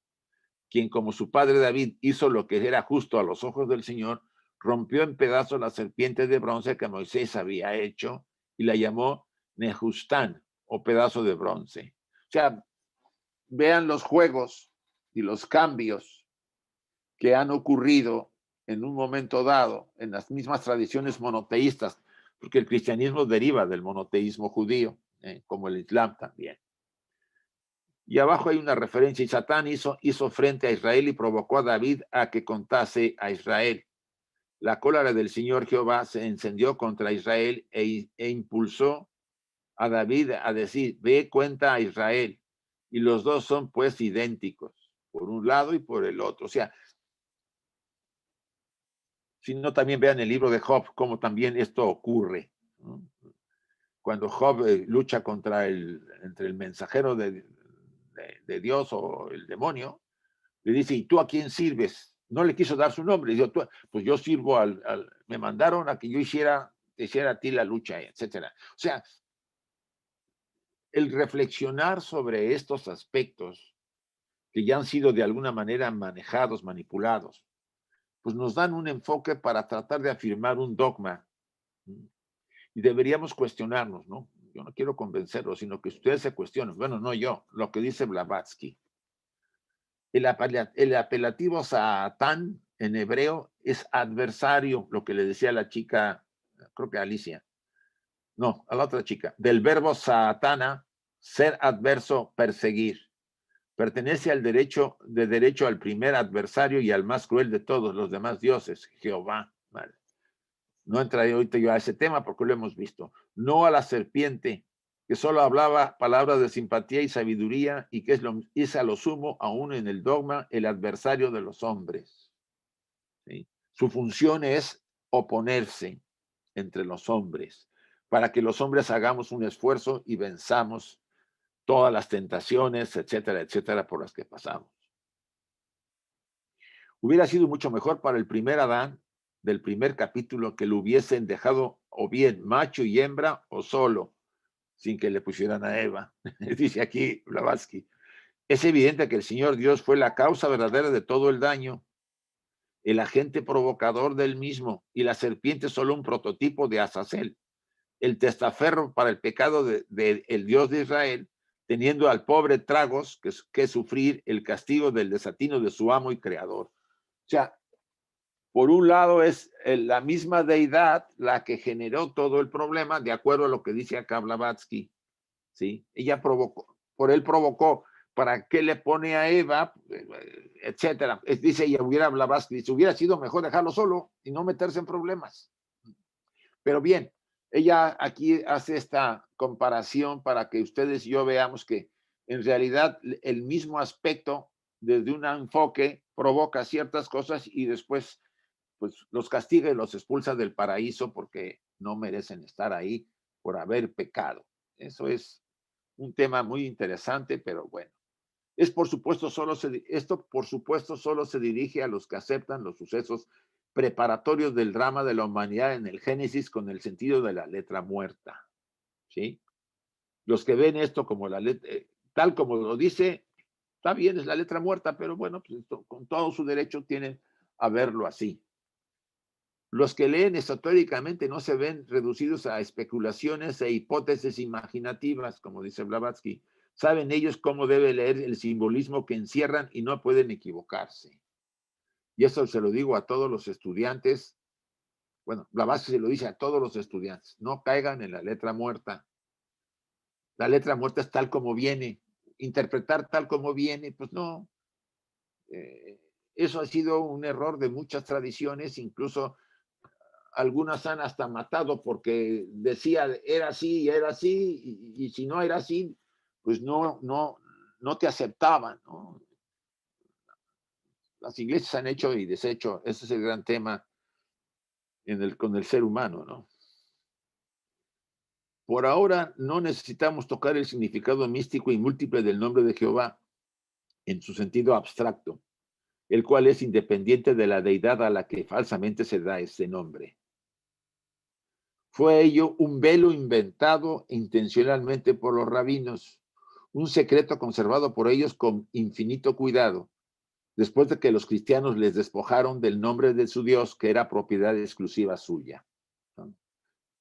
quien como su padre David hizo lo que era justo a los ojos del Señor, rompió en pedazos la serpiente de bronce que Moisés había hecho y la llamó Nehustán, o pedazo de bronce. O sea, vean los juegos y los cambios que han ocurrido en un momento dado en las mismas tradiciones monoteístas, porque el cristianismo deriva del monoteísmo judío, como el Islam también. Y abajo hay una referencia, y Satán hizo frente a Israel y provocó a David a que contase a Israel. La cólera del Señor Jehová se encendió contra Israel e impulsó a David a decir, ve, cuenta a Israel. Y los dos son pues idénticos, por un lado y por el otro. O sea, si no, también vean el libro de Job, cómo también esto ocurre, ¿no? Cuando Job lucha entre el mensajero de Dios o el demonio, le dice, ¿y tú a quién sirves? No le quiso dar su nombre. Dijo, pues yo sirvo me mandaron a que yo hiciera a ti la lucha, etcétera. O sea, el reflexionar sobre estos aspectos que ya han sido de alguna manera manejados, manipulados, pues nos dan un enfoque para tratar de afirmar un dogma. Y deberíamos cuestionarnos, ¿no? Yo no quiero convencerlos, sino que ustedes se cuestionen. Bueno, no yo, lo que dice Blavatsky. El apelativo Satán en hebreo es adversario, lo que le decía a la chica, creo que Alicia, no, a la otra chica, del verbo Satana, ser adverso, perseguir. Pertenece al derecho al primer adversario y al más cruel de todos los demás dioses, Jehová. Vale. No entraré ahorita yo a ese tema porque lo hemos visto. No a la serpiente, que solo hablaba palabras de simpatía y sabiduría y que es a lo sumo, aún en el dogma, el adversario de los hombres. ¿Sí? Su función es oponerse entre los hombres. para que los hombres hagamos un esfuerzo y venzamos todas las tentaciones, etcétera, etcétera, por las que pasamos. Hubiera sido mucho mejor para el primer Adán del primer capítulo que lo hubiesen dejado o bien macho y hembra o solo, sin que le pusieran a Eva. Dice aquí Blavatsky. Es evidente que el Señor Dios fue la causa verdadera de todo el daño, el agente provocador del mismo, y la serpiente solo un prototipo de Azazel, el testaferro para el pecado el Dios de Israel, teniendo al pobre Tragos que sufrir el castigo del desatino de su amo y creador. O sea, por un lado es la misma deidad la que generó todo el problema, de acuerdo a lo que dice acá Blavatsky, ¿sí? Ella provocó, por él provocó. ¿Para qué le pone a Eva? Etcétera. Dice ella, Blavatsky, dice, hubiera sido mejor dejarlo solo y no meterse en problemas. Pero bien, ella aquí hace esta comparación para que ustedes y yo veamos que en realidad el mismo aspecto desde un enfoque provoca ciertas cosas y después pues los castiga y los expulsa del paraíso porque no merecen estar ahí por haber pecado. Eso es un tema muy interesante, pero bueno. Esto por supuesto solo se dirige a los que aceptan los sucesos preparatorios del drama de la humanidad en el Génesis con el sentido de la letra muerta, ¿sí? Los que ven esto como la letra, tal como lo dice, está bien, es la letra muerta, pero bueno, pues con todo su derecho tienen a verlo así. Los que leen esotéricamente no se ven reducidos a especulaciones e hipótesis imaginativas, como dice Blavatsky. Saben ellos cómo debe leer el simbolismo que encierran y no pueden equivocarse. Y eso se lo digo a todos los estudiantes. Bueno, Blavatsky se lo dice a todos los estudiantes. No caigan en la letra muerta. La letra muerta es tal como viene. Interpretar tal como viene, pues no. Eso ha sido un error de muchas tradiciones, incluso algunas han hasta matado porque decía era así y si no era así, pues no te aceptaban, ¿no? Las iglesias han hecho y deshecho, ese es el gran tema con el ser humano, ¿no? Por ahora no necesitamos tocar el significado místico y múltiple del nombre de Jehová en su sentido abstracto, el cual es independiente de la deidad a la que falsamente se da ese nombre. Fue ello un velo inventado intencionalmente por los rabinos, un secreto conservado por ellos con infinito cuidado, después de que los cristianos les despojaron del nombre de su Dios, que era propiedad exclusiva suya.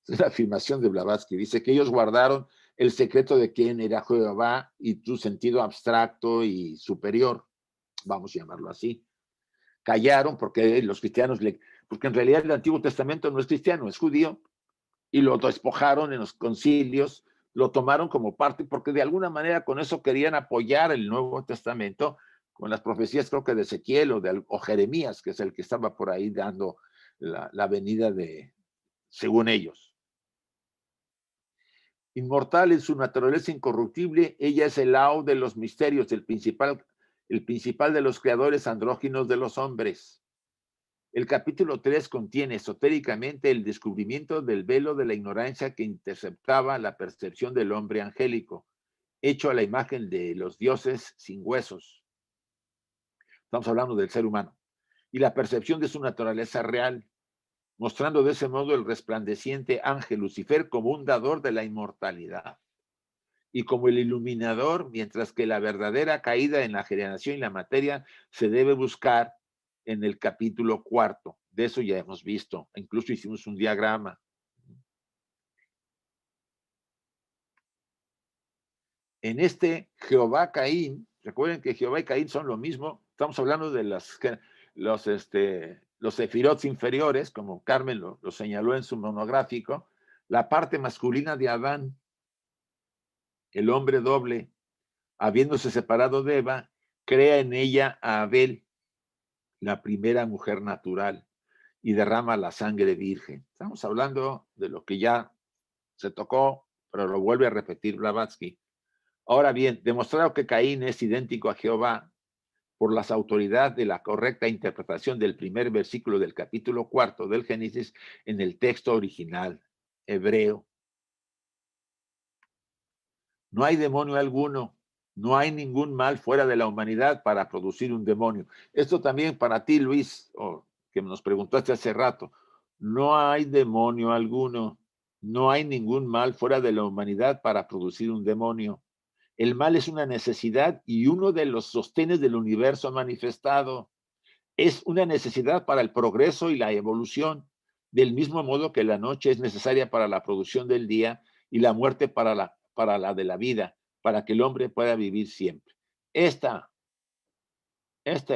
Es la afirmación de Blavatsky. Dice que ellos guardaron el secreto de quién era Jehová y su sentido abstracto y superior, vamos a llamarlo así. Callaron porque los cristianos, porque en realidad el Antiguo Testamento no es cristiano, es judío, y lo despojaron en los concilios, lo tomaron como parte, porque de alguna manera con eso querían apoyar el Nuevo Testamento, con las profecías creo que de Ezequiel o Jeremías, que es el que estaba por ahí dando la venida de, según ellos. Inmortal en su naturaleza incorruptible, ella es el lao de los misterios, el principal de los creadores andróginos de los hombres. El capítulo 3 contiene esotéricamente el descubrimiento del velo de la ignorancia que interceptaba la percepción del hombre angélico, hecho a la imagen de los dioses sin huesos. Estamos hablando del ser humano. Y la percepción de su naturaleza real, mostrando de ese modo el resplandeciente ángel Lucifer como un dador de la inmortalidad y como el iluminador, mientras que la verdadera caída en la generación y la materia se debe buscar en el capítulo 4. De eso ya hemos visto. Incluso hicimos un diagrama. En este Jehová Caín, recuerden que Jehová y Caín son lo mismo. Estamos hablando de los sefirot inferiores, como Carmen lo señaló en su monográfico. La parte masculina de Adán, el hombre doble, habiéndose separado de Eva, crea en ella a Abel, la primera mujer natural, y derrama la sangre virgen. Estamos hablando de lo que ya se tocó, pero lo vuelve a repetir Blavatsky. Ahora bien, demostrado que Caín es idéntico a Jehová por las autoridades de la correcta interpretación del primer versículo del capítulo 4 del Génesis en el texto original hebreo, No hay demonio alguno. No hay ningún mal fuera de la humanidad para producir un demonio. Esto también para ti, Luis, que nos preguntaste hace rato. No hay demonio alguno. No hay ningún mal fuera de la humanidad para producir un demonio. El mal es una necesidad y uno de los sostenes del universo manifestado. Es una necesidad para el progreso y la evolución, del mismo modo que la noche es necesaria para la producción del día y la muerte para la de la vida, para que el hombre pueda vivir siempre. Esta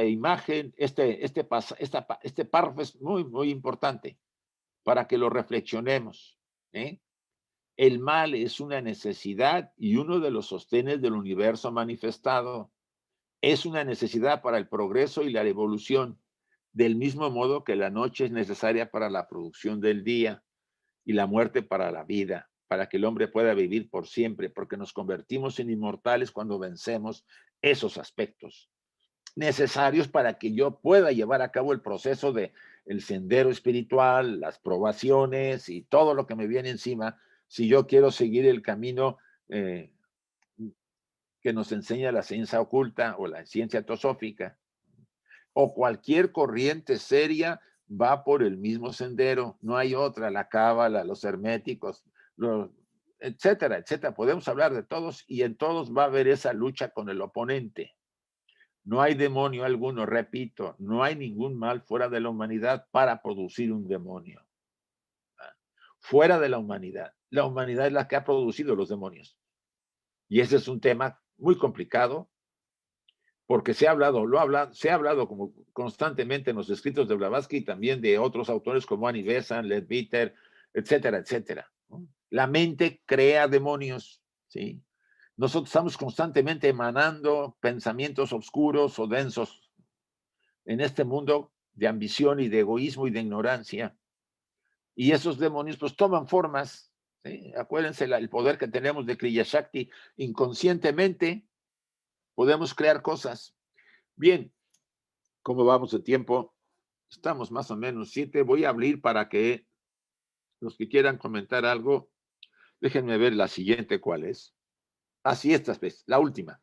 imagen, este párrafo es muy, muy importante para que lo reflexionemos, ¿eh? El mal es una necesidad y uno de los sostenes del universo manifestado. Es una necesidad para el progreso y la evolución, del mismo modo que la noche es necesaria para la producción del día y la muerte para la vida, para que el hombre pueda vivir por siempre, porque nos convertimos en inmortales cuando vencemos esos aspectos necesarios para que yo pueda llevar a cabo el proceso de el sendero espiritual, las probaciones y todo lo que me viene encima, si yo quiero seguir el camino que nos enseña la ciencia oculta o la ciencia teosófica, o cualquier corriente seria va por el mismo sendero, no hay otra, la cábala, los herméticos, etcétera, etcétera. Podemos hablar de todos y en todos va a haber esa lucha con el oponente. No hay demonio alguno, repito, no hay ningún mal fuera de la humanidad para producir un demonio. Fuera de la humanidad. La humanidad es la que ha producido los demonios. Y ese es un tema muy complicado, porque se ha hablado como constantemente en los escritos de Blavatsky y también de otros autores como Annie Besant, Leadbeater, etcétera, etcétera. La mente crea demonios, ¿sí? Nosotros estamos constantemente emanando pensamientos oscuros o densos en este mundo de ambición y de egoísmo y de ignorancia. Y esos demonios pues toman formas, ¿sí? Acuérdense el poder que tenemos de Kriya Shakti, inconscientemente podemos crear cosas. Bien, ¿cómo vamos de tiempo? Estamos más o menos 7. Voy a abrir para que los que quieran comentar algo, déjenme ver la siguiente cuál es. Así esta vez, la última.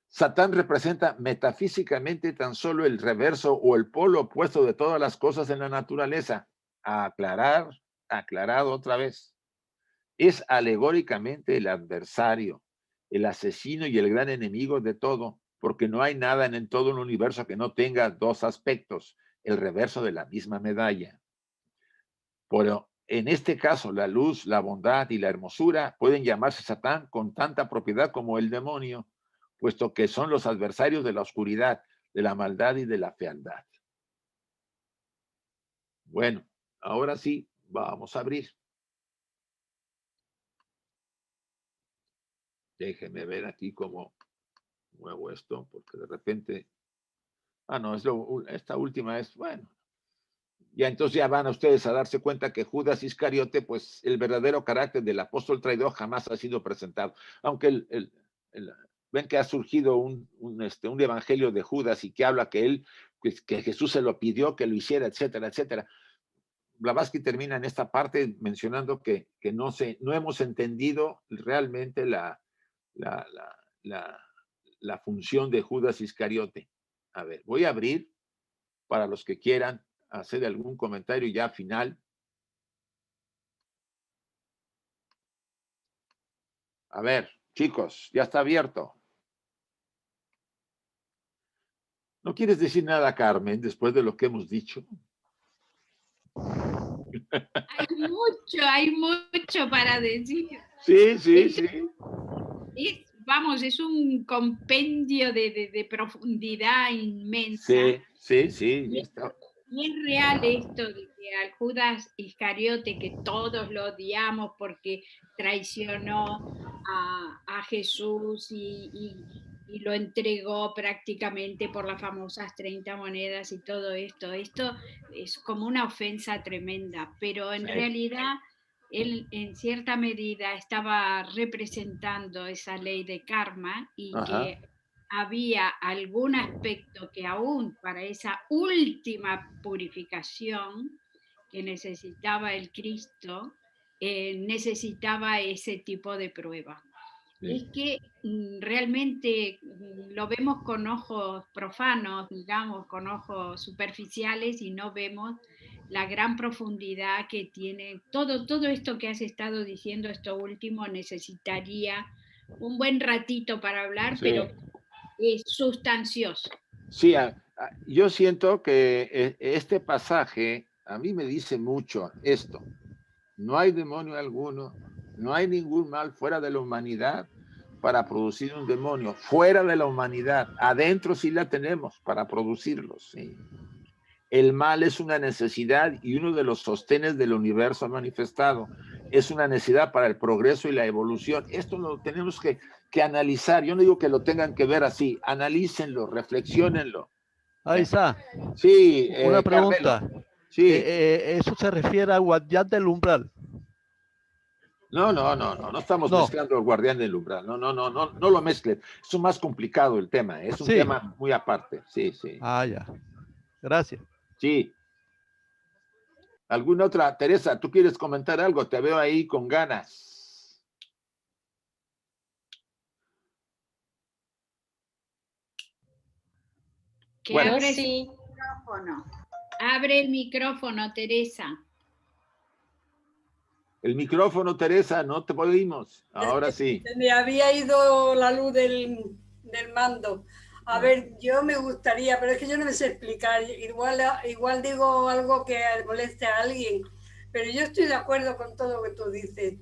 Satán representa metafísicamente tan solo el reverso o el polo opuesto de todas las cosas en la naturaleza. Aclarado otra vez. Es alegóricamente el adversario, el asesino y el gran enemigo de todo, porque no hay nada en todo el universo que no tenga dos aspectos, el reverso de la misma medalla. Pero en este caso, la luz, la bondad y la hermosura pueden llamarse Satán con tanta propiedad como el demonio, puesto que son los adversarios de la oscuridad, de la maldad y de la fealdad. Bueno, ahora sí, vamos a abrir. Déjenme ver aquí cómo muevo esto, porque de repente... no, esta última es, bueno. Ya entonces ya van a ustedes a darse cuenta que Judas Iscariote, pues el verdadero carácter del apóstol traidor jamás ha sido presentado. Aunque ven que ha surgido un evangelio de Judas y que habla que que Jesús se lo pidió, que lo hiciera, etcétera, etcétera. Blavatsky termina en esta parte mencionando que no hemos entendido realmente la función de Judas Iscariote. A ver, voy a abrir para los que quieran hacer algún comentario ya final. A ver, chicos, ya está abierto. ¿No quieres decir nada, Carmen, después de lo que hemos dicho? Hay mucho para decir. Sí. Es un compendio de profundidad inmensa. Sí. Y es real esto de que al Judas Iscariote, que todos lo odiamos porque traicionó a Jesús y lo entregó prácticamente por las famosas 30 monedas y todo esto. Esto es como una ofensa tremenda, pero en realidad él en cierta medida estaba representando esa ley de karma y que había algún aspecto que aún para esa última purificación que necesitaba el Cristo, necesitaba ese tipo de prueba. es que realmente lo vemos con ojos profanos, digamos, con ojos superficiales y no vemos la gran profundidad que tiene. Todo esto que has estado diciendo, esto último, necesitaría un buen ratito para hablar, Sí. pero es sustancioso. Sí, yo siento que este pasaje a mí me dice mucho esto. No hay demonio alguno, no hay ningún mal fuera de la humanidad para producir un demonio. Fuera de la humanidad, adentro sí la tenemos para producirlo. Sí. El mal es una necesidad y uno de los sostenes del universo manifestado. Es una necesidad para el progreso y la evolución. Esto lo tenemos que analizar. Yo no digo que lo tengan que ver así. Analícenlo, reflexiónenlo. Isa, sí, una pregunta. Carmelo. Sí. ¿Eso se refiere al guardián del umbral? No estamos mezclando el guardián del umbral. No lo mezclen. Es más complicado el tema. Es un tema muy aparte. Sí. Ya. Gracias. Sí. ¿Alguna otra? Teresa, ¿tú quieres comentar algo? Te veo ahí con ganas. Bueno. Abre el micrófono. Abre el micrófono, Teresa. El micrófono, Teresa, no te oímos. Ahora sí. Se me había ido la luz del mando. A ver, yo me gustaría, pero es que yo no me sé explicar. Igual digo algo que moleste a alguien, pero yo estoy de acuerdo con todo lo que tú dices.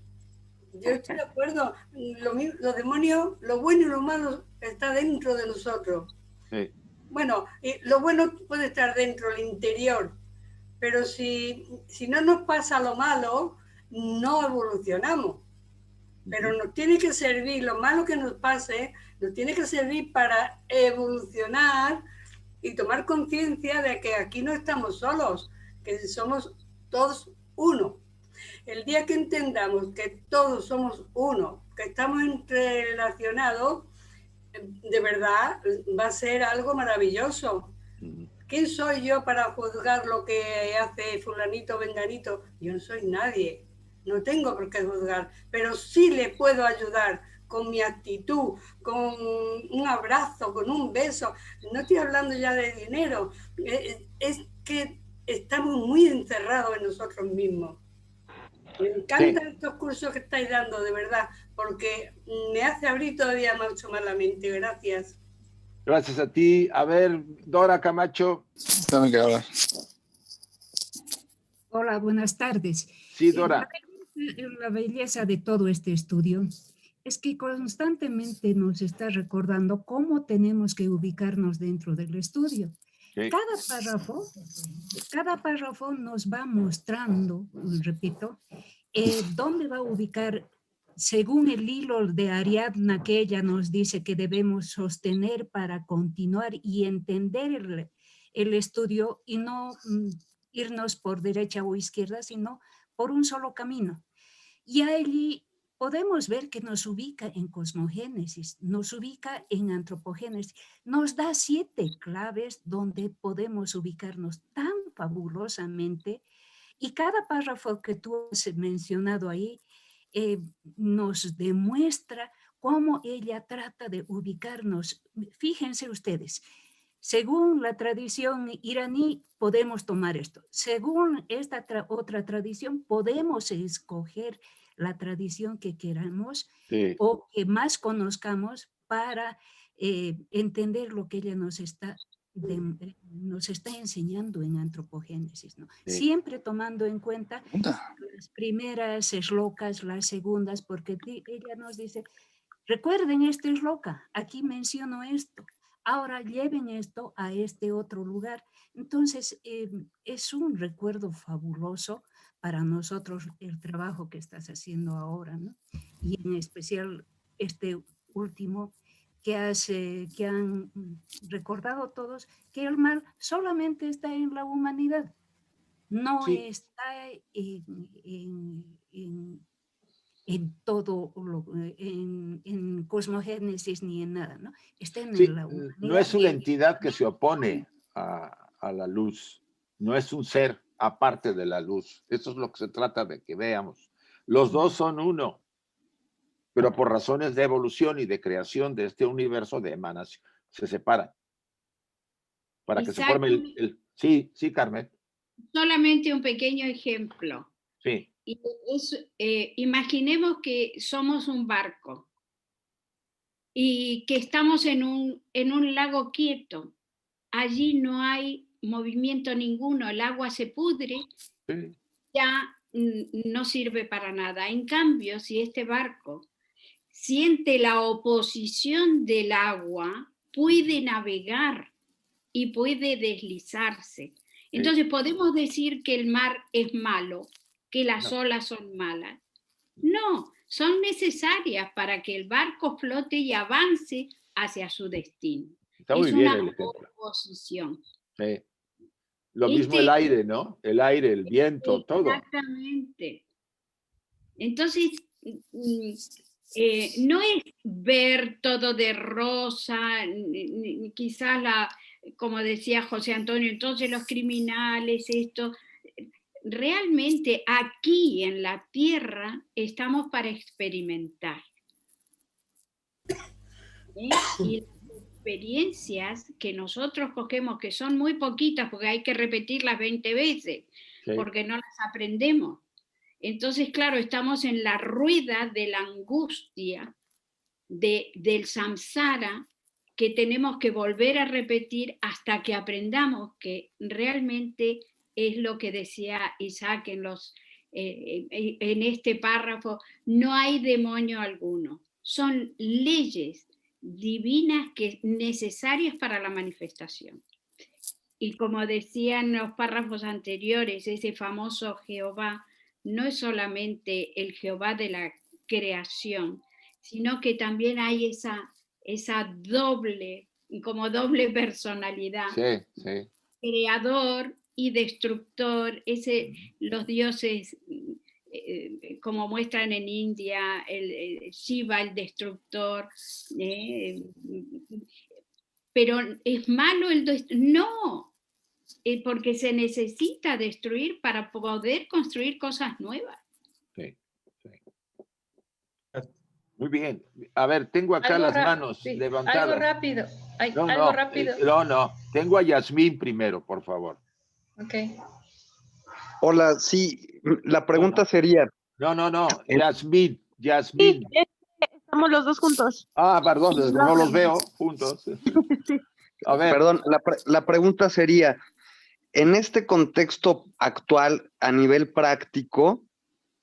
Yo estoy de acuerdo. Los demonios, lo bueno y lo malo está dentro de nosotros. Sí. Bueno, lo bueno puede estar dentro, el interior, pero si no nos pasa lo malo, no evolucionamos. Pero nos tiene que servir, lo malo que nos pase, nos tiene que servir para evolucionar y tomar conciencia de que aquí no estamos solos, que somos todos uno. El día que entendamos que todos somos uno, que estamos entrerelacionados, de verdad va a ser algo maravilloso. ¿Quién soy yo para juzgar lo que hace fulanito, venganito? Yo no soy nadie. No tengo por qué juzgar, pero sí le puedo ayudar con mi actitud, con un abrazo, con un beso. No estoy hablando ya de dinero, es que estamos muy encerrados en nosotros mismos. Me encantan estos cursos que estáis dando, de verdad, porque me hace abrir todavía mucho más la mente. Gracias. Gracias a ti. A ver, Dora Camacho. También que hablar. Hola, buenas tardes. Sí, Dora. La belleza de todo este estudio es que constantemente nos está recordando cómo tenemos que ubicarnos dentro del estudio. Sí. Cada párrafo nos va mostrando, repito, dónde va a ubicar según el hilo de Ariadna que ella nos dice que debemos sostener para continuar y entender el estudio y no irnos por derecha o izquierda, sino por un solo camino. Y allí podemos ver que nos ubica en cosmogénesis, nos ubica en antropogénesis, nos da 7 claves donde podemos ubicarnos tan fabulosamente y cada párrafo que tú has mencionado ahí nos demuestra cómo ella trata de ubicarnos. Fíjense ustedes, según la tradición iraní podemos tomar esto. Según esta otra tradición podemos escoger la tradición que queramos o que más conozcamos para entender lo que ella nos está enseñando en antropogénesis, ¿no? Siempre tomando en cuenta las primeras shlokas, las segundas, porque ella nos dice, recuerden este shloka, aquí menciono esto. Ahora lleven esto a este otro lugar. Entonces, es un recuerdo fabuloso para nosotros el trabajo que estás haciendo ahora, ¿no? Y en especial este último que han recordado todos, que el mal solamente está en la humanidad, no está en todo, en cosmogénesis ni en nada, ¿no? Está en la humanidad. No es una entidad que se opone a la luz, no es un ser aparte de la luz. Eso es lo que se trata de que veamos. Los dos son uno. pero por razones de evolución y de creación de este universo de emanación, se separan. Para que se forme el... Sí, sí, Carmen. Solamente un pequeño ejemplo. Sí. Y imaginemos que somos un barco y que estamos en un lago quieto. Allí no hay movimiento ninguno, el agua se pudre, sí. Ya no sirve para nada. En cambio, si este barco siente la oposición del agua, puede navegar y puede deslizarse. Entonces, ¿podemos decir que el mar es malo, que las olas son malas? No, son necesarias para que el barco flote y avance hacia su destino. Está muy es bien una el ejemplo. oposición. Sí. Lo mismo el aire, ¿no? El aire, el viento, todo. Exactamente. Entonces, no es ver todo de rosa, quizás como decía José Antonio, entonces los criminales, esto. Realmente aquí en la tierra estamos para experimentar. Y las experiencias que nosotros cogemos, que son muy poquitas, porque hay que repetirlas 20 veces, porque no las aprendemos. Entonces, claro, estamos en la rueda de la angustia, del samsara, que tenemos que volver a repetir hasta que aprendamos que realmente es lo que decía Isaac en este párrafo, no hay demonio alguno, son leyes divinas necesarias para la manifestación. Y como decían los párrafos anteriores, ese famoso Jehová no es solamente el Jehová de la creación, sino que también hay esa doble personalidad. Sí, sí. Creador y destructor, los dioses, como muestran en India, el Shiva, el destructor, pero ¿es malo el destructor? No, porque se necesita destruir para poder construir cosas nuevas. Sí, sí. Muy bien. A ver, tengo acá las manos levantadas. Algo rápido. No, rápido. No. Tengo a Yasmín primero, por favor. Ok. Hola, sí, la pregunta sería... No. Yasmín. Sí, estamos los dos juntos. Ah, perdón, no los veo juntos. A ver. Perdón, la pregunta sería, en este contexto actual, a nivel práctico,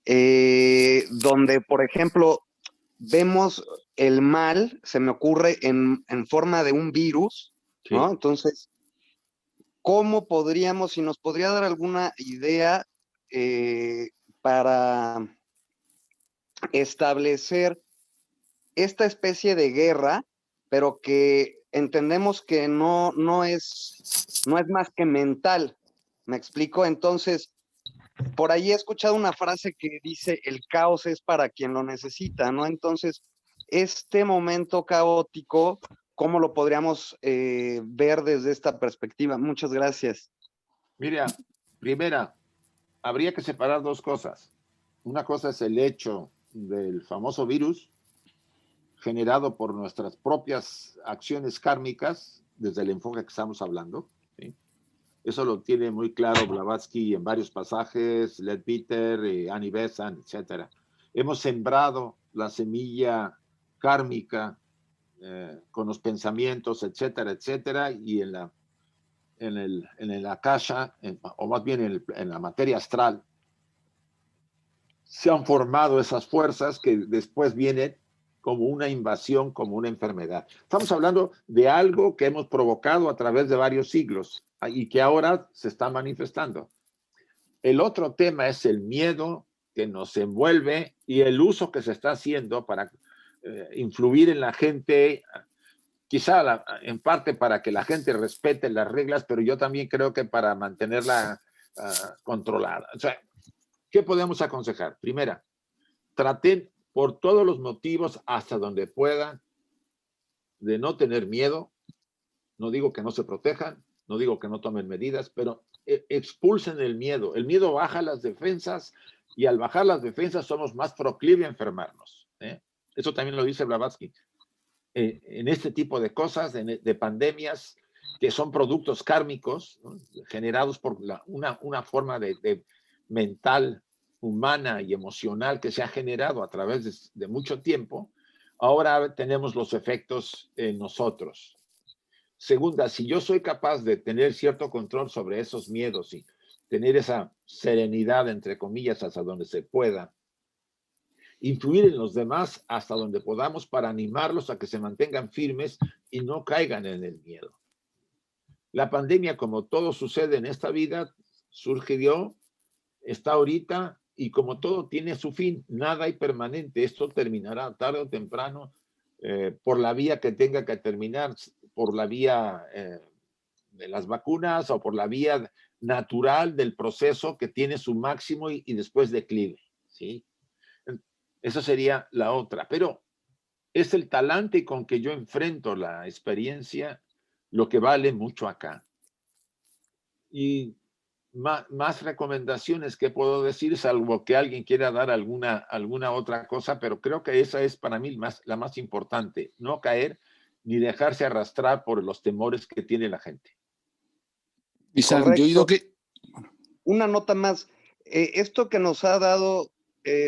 donde, por ejemplo, vemos el mal, se me ocurre en forma de un virus, ¿no? Sí. Entonces, ¿cómo podríamos, si nos podría dar alguna idea para establecer esta especie de guerra, pero que entendemos que no es más que mental? ¿Me explico? Entonces, por ahí he escuchado una frase que dice, el caos es para quien lo necesita, ¿no? Entonces, este momento caótico, ¿cómo lo podríamos ver desde esta perspectiva? Muchas gracias. Mira, primera, habría que separar dos cosas. Una cosa es el hecho del famoso virus generado por nuestras propias acciones kármicas, desde el enfoque que estamos hablando, ¿sí? Eso lo tiene muy claro Blavatsky en varios pasajes, Leadbeater, Annie Besant, etc. Hemos sembrado la semilla kármica con los pensamientos, etcétera, etcétera, y en el akasha, o más bien en la materia astral, se han formado esas fuerzas que después vienen como una invasión, como una enfermedad. Estamos hablando de algo que hemos provocado a través de varios siglos y que ahora se está manifestando. El otro tema es el miedo que nos envuelve y el uso que se está haciendo para influir en la gente, quizá en parte para que la gente respete las reglas, pero yo también creo que para mantenerla controlada. O sea, ¿qué podemos aconsejar? Primera, traten por todos los motivos, hasta donde puedan, de no tener miedo. No digo que no se protejan, no digo que no tomen medidas, pero expulsen el miedo. El miedo baja las defensas y al bajar las defensas somos más proclive a enfermarnos, ¿eh? Eso también lo dice Blavatsky. En este tipo de cosas, de pandemias, que son productos kármicos, ¿no? Generados por una forma de mental, humana y emocional que se ha generado a través de mucho tiempo, ahora tenemos los efectos en nosotros. Segunda, si yo soy capaz de tener cierto control sobre esos miedos y tener esa serenidad, entre comillas, hasta donde se pueda, influir en los demás hasta donde podamos para animarlos a que se mantengan firmes y no caigan en el miedo. La pandemia, como todo sucede en esta vida, surgió, está ahorita, y como todo tiene su fin, nada hay permanente. Esto terminará tarde o temprano por la vía que tenga que terminar, por la vía de las vacunas o por la vía natural del proceso que tiene su máximo y después declive, ¿sí? Esa sería la otra. Pero es el talante con que yo enfrento la experiencia lo que vale mucho acá. Y más recomendaciones que puedo decir, salvo que alguien quiera dar alguna otra cosa, pero creo que esa es para mí la más importante, no caer ni dejarse arrastrar por los temores que tiene la gente. Isaac, yo he oído que... Una nota más. Esto que nos ha dado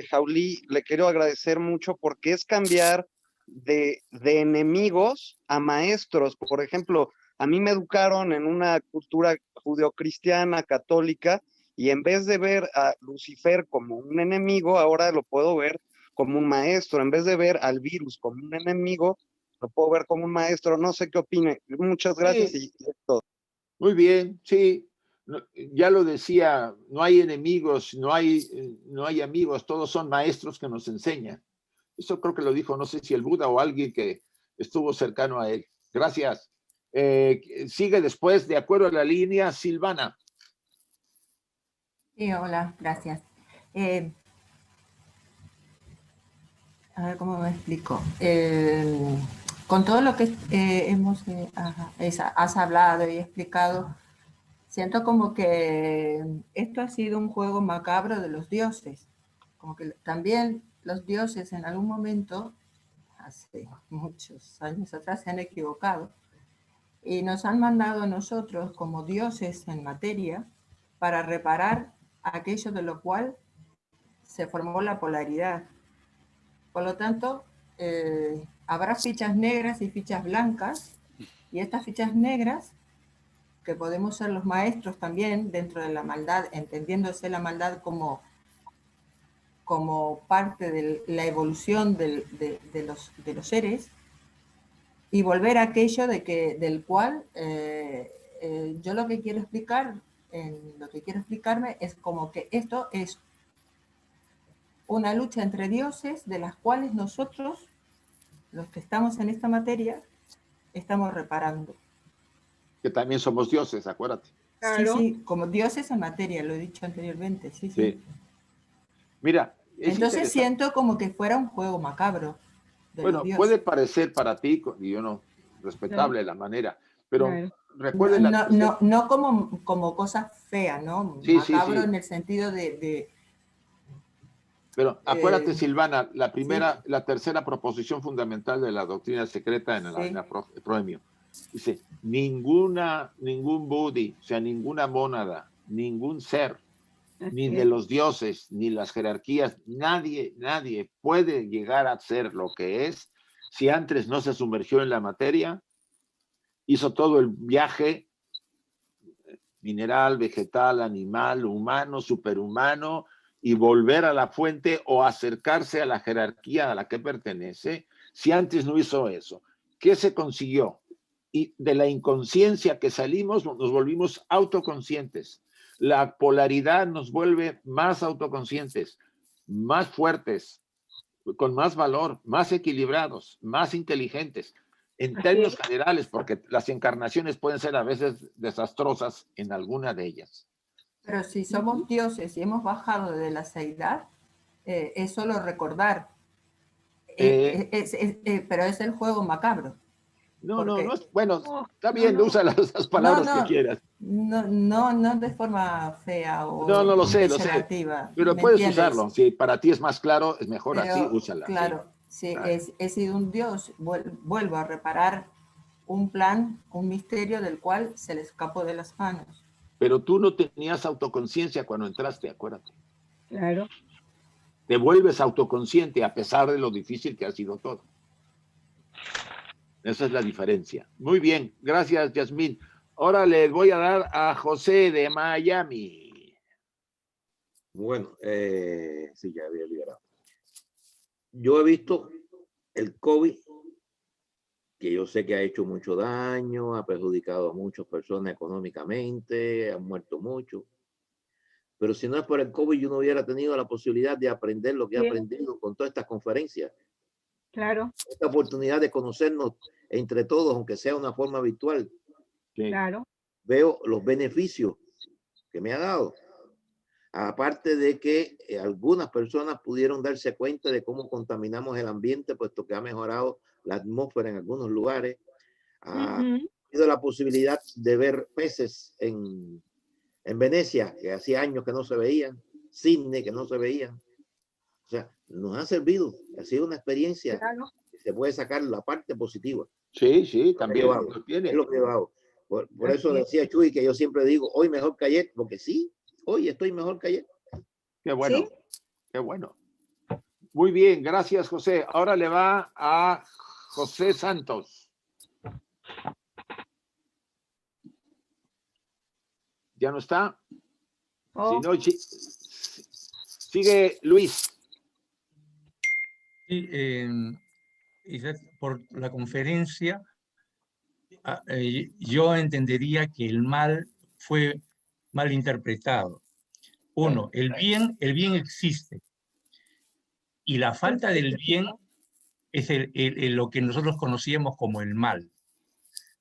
Jaulí, le quiero agradecer mucho porque es cambiar de enemigos a maestros. Por ejemplo, a mí me educaron en una cultura judeocristiana, católica, y en vez de ver a Lucifer como un enemigo, ahora lo puedo ver como un maestro. En vez de ver al virus como un enemigo, lo puedo ver como un maestro. No sé qué opine. Muchas gracias. Sí. Y es todo. Muy bien, sí. Ya lo decía, no hay enemigos, no hay amigos, todos son maestros que nos enseñan. Eso creo que lo dijo, no sé si el Buda o alguien que estuvo cercano a él. Gracias. Sigue después, de acuerdo a la línea, Silvana. Sí, hola, gracias. A ver cómo me explico. Con todo lo que has hablado y explicado, siento como que esto ha sido un juego macabro de los dioses. Como que también los dioses en algún momento, hace muchos años atrás, se han equivocado y nos han mandado a nosotros como dioses en materia para reparar aquello de lo cual se formó la polaridad. Por lo tanto, habrá fichas negras y fichas blancas, y estas fichas negras, que podemos ser los maestros también dentro de la maldad, entendiéndose la maldad como parte de la evolución de los seres, y volver a aquello del cual yo lo que quiero explicarme es como que esto es una lucha entre dioses de las cuales nosotros, los que estamos en esta materia, estamos reparando. Que también somos dioses, acuérdate. Claro. Sí, como dioses en materia, lo he dicho anteriormente, sí. Mira, entonces siento como que fuera un juego macabro. Bueno, puede parecer para ti, y yo no, respetable la manera, pero recuerden... No como cosa fea, ¿no? Sí, macabro sí. En el sentido de... Pero acuérdate, Silvana, la tercera proposición fundamental de la doctrina secreta en la Proemio. Dice, ningún Budi, o sea, ninguna mónada, ningún ser, ni de los dioses, ni las jerarquías, nadie puede llegar a ser lo que es si antes no se sumergió en la materia, hizo todo el viaje mineral, vegetal, animal, humano, superhumano, y volver a la fuente o acercarse a la jerarquía a la que pertenece, si antes no hizo eso. ¿Qué se consiguió? Y de la inconsciencia que salimos, nos volvimos autoconscientes. La polaridad nos vuelve más autoconscientes, más fuertes, con más valor, más equilibrados, más inteligentes, en términos generales, porque las encarnaciones pueden ser a veces desastrosas en alguna de ellas. Pero si somos dioses y hemos bajado de la seidad, es solo recordar. Pero es el juego macabro. No es, bueno, está bien, usa las palabras que quieras. No de forma fea o no lo sé, peyorativa. Pero puedes usarlo. Si para ti es más claro, es mejor así, úsala. Claro, Sí, he sido un Dios, vuelvo a reparar un plan, un misterio del cual se le escapó de las manos. Pero tú no tenías autoconciencia cuando entraste, acuérdate. Claro. Te vuelves autoconsciente a pesar de lo difícil que ha sido todo. Esa es la diferencia. Muy bien, gracias, Yasmín. Ahora les voy a dar a José de Miami. Bueno, sí, ya había liberado. Yo he visto el COVID, que yo sé que ha hecho mucho daño, ha perjudicado a muchas personas económicamente, han muerto muchos. Pero si no es por el COVID, yo no hubiera tenido la posibilidad de aprender lo que he aprendido con todas estas conferencias. Claro. Esta oportunidad de conocernos entre todos, aunque sea una forma virtual. Claro. Veo los beneficios que me ha dado. Aparte de que algunas personas pudieron darse cuenta de cómo contaminamos el ambiente, puesto que ha mejorado la atmósfera en algunos lugares. Ha habido la posibilidad de ver peces en Venecia, que hacía años que no se veían, Sydney, que no se veían. O sea, nos ha servido, ha sido una experiencia que se puede sacar la parte positiva. Sí, sí, también es lo que yo hago. Por eso decía Chuy que yo siempre digo, hoy mejor que ayer, porque sí, hoy estoy mejor que ayer. Qué bueno, qué bueno. Muy bien, gracias, José. Ahora le va a José Santos. ¿Ya no está? Si no, sigue Luis. Sí, por la conferencia, yo entendería que el mal fue mal interpretado. Uno, el bien existe. Y la falta del bien es lo que nosotros conocíamos como el mal.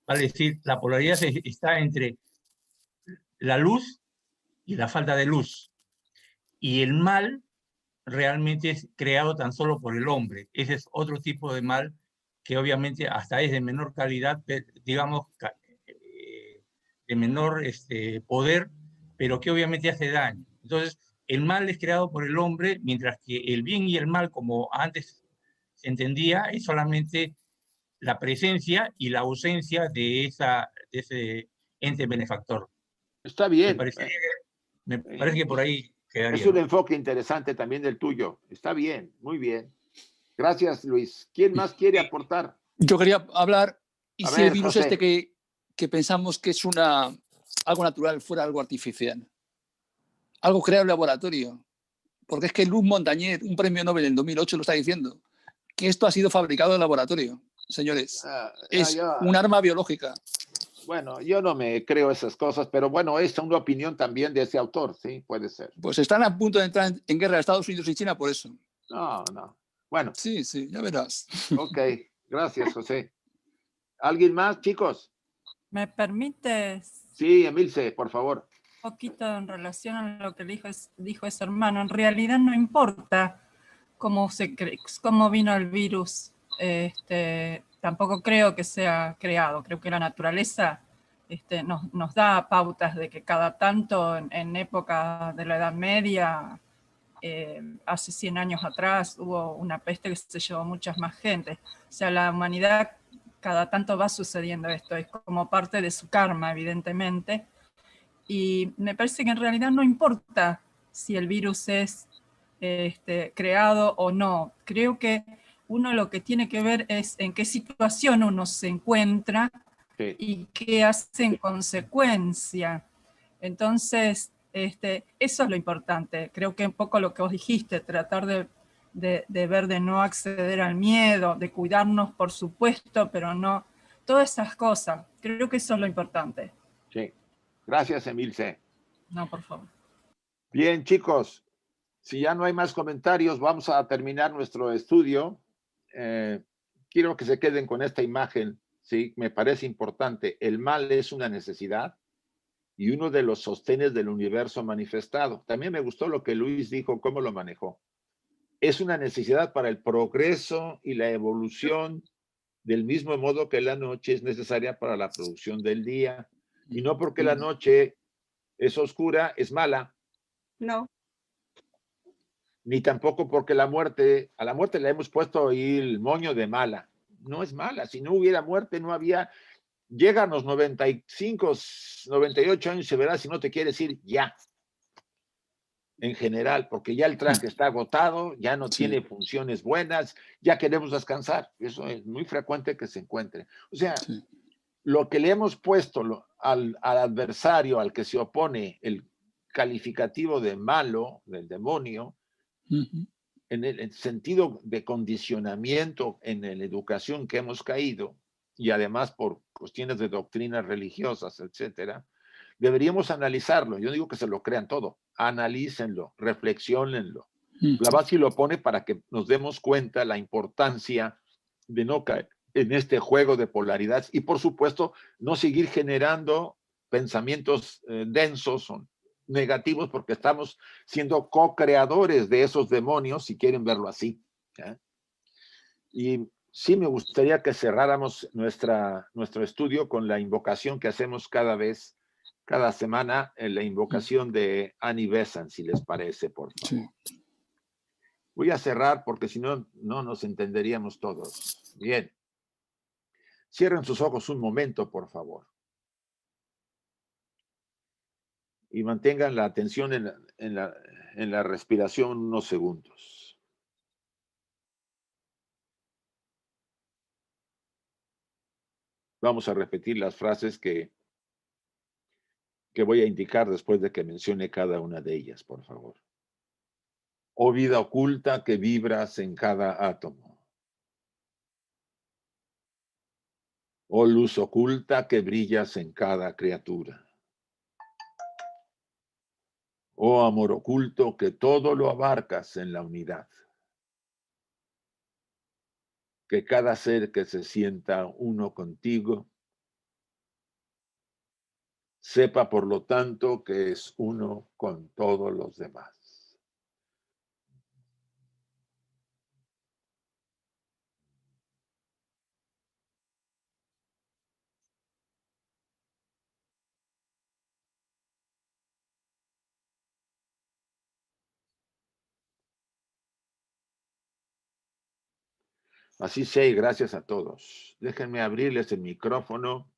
Vale decir, la polaridad está entre la luz y la falta de luz. Y el mal realmente es creado tan solo por el hombre. Ese es otro tipo de mal que obviamente hasta es de menor calidad, digamos, de menor poder, pero que obviamente hace daño. Entonces, el mal es creado por el hombre, mientras que el bien y el mal, como antes se entendía, es solamente la presencia y la ausencia de ese ente benefactor. Está bien. Me parece que por ahí quedaría. Es un enfoque interesante también del tuyo. Está bien, muy bien. Gracias, Luis. ¿Quién más quiere aportar? Yo quería hablar, y si el virus José. que pensamos que es algo natural fuera algo artificial, algo creado en laboratorio, porque es que Luz Montañer, un premio Nobel en 2008, lo está diciendo, que esto ha sido fabricado en laboratorio, señores. Es un arma biológica. Bueno, yo no me creo esas cosas, pero bueno, es una opinión también de ese autor, sí, puede ser. Pues están a punto de entrar en guerra Estados Unidos y China por eso. No. Bueno. Sí, ya verás. Ok, gracias, José. ¿Alguien más, chicos? ¿Me permites? Sí, Emilce, por favor. Un poquito en relación a lo que dijo ese hermano. En realidad no importa cómo vino el virus. Tampoco creo que sea creado. Creo que la naturaleza nos da pautas de que cada tanto en época de la Edad Media, hace 100 años atrás, hubo una peste que se llevó muchas más gente. O sea, la humanidad cada tanto va sucediendo esto. Es como parte de su karma, evidentemente. Y me parece que en realidad no importa si el virus es creado o no. Creo que uno lo que tiene que ver es en qué situación uno se encuentra y qué hace en consecuencia. Entonces, eso es lo importante. Creo que un poco lo que vos dijiste, tratar de ver, de no acceder al miedo, de cuidarnos, por supuesto, pero no, todas esas cosas. Creo que eso es lo importante. Sí. Gracias, Emilce. No, por favor. Bien, chicos, si ya no hay más comentarios, vamos a terminar nuestro estudio. Quiero que se queden con esta imagen, ¿sí? Me parece importante. El mal es una necesidad y uno de los sostenes del universo manifestado. También me gustó lo que Luis dijo, cómo lo manejó. Es una necesidad para el progreso y la evolución, del mismo modo que la noche es necesaria para la producción del día. Y no porque la noche es oscura, es mala. No. ni tampoco porque a la muerte le hemos puesto ahí el moño de mala. No es mala, si no hubiera muerte no había... Llegan los 95, 98 años y se verá si no te quieres ir ya. En general, porque ya el traje está agotado, ya no tiene funciones buenas, ya queremos descansar. Eso es muy frecuente que se encuentre. O sea, lo que le hemos puesto al adversario, al que se opone, el calificativo de malo, del demonio, en el sentido de condicionamiento en la educación que hemos caído, y además por cuestiones de doctrinas religiosas, etcétera, deberíamos analizarlo. Yo digo que se lo crean todo. Analícenlo, reflexionenlo. Blavatsky lo pone para que nos demos cuenta la importancia de no caer en este juego de polaridades y, por supuesto, no seguir generando pensamientos densos o negativos, porque estamos siendo co-creadores de esos demonios, si quieren verlo así. ¿Ya? Y sí me gustaría que cerráramos nuestro estudio con la invocación que hacemos cada semana, en la invocación de Annie Besant, si les parece, por favor. Voy a cerrar porque si no, no nos entenderíamos todos. Bien. Cierren sus ojos un momento, por favor. Y mantengan la atención en la respiración unos segundos. Vamos a repetir las frases que voy a indicar después de que mencione cada una de ellas, por favor. Oh vida oculta que vibras en cada átomo. Oh luz oculta que brillas en cada criatura. Oh amor oculto que todo lo abarcas en la unidad. Que cada ser que se sienta uno contigo sepa por lo tanto que es uno con todos los demás. Así sea y gracias a todos. Déjenme abrirles el micrófono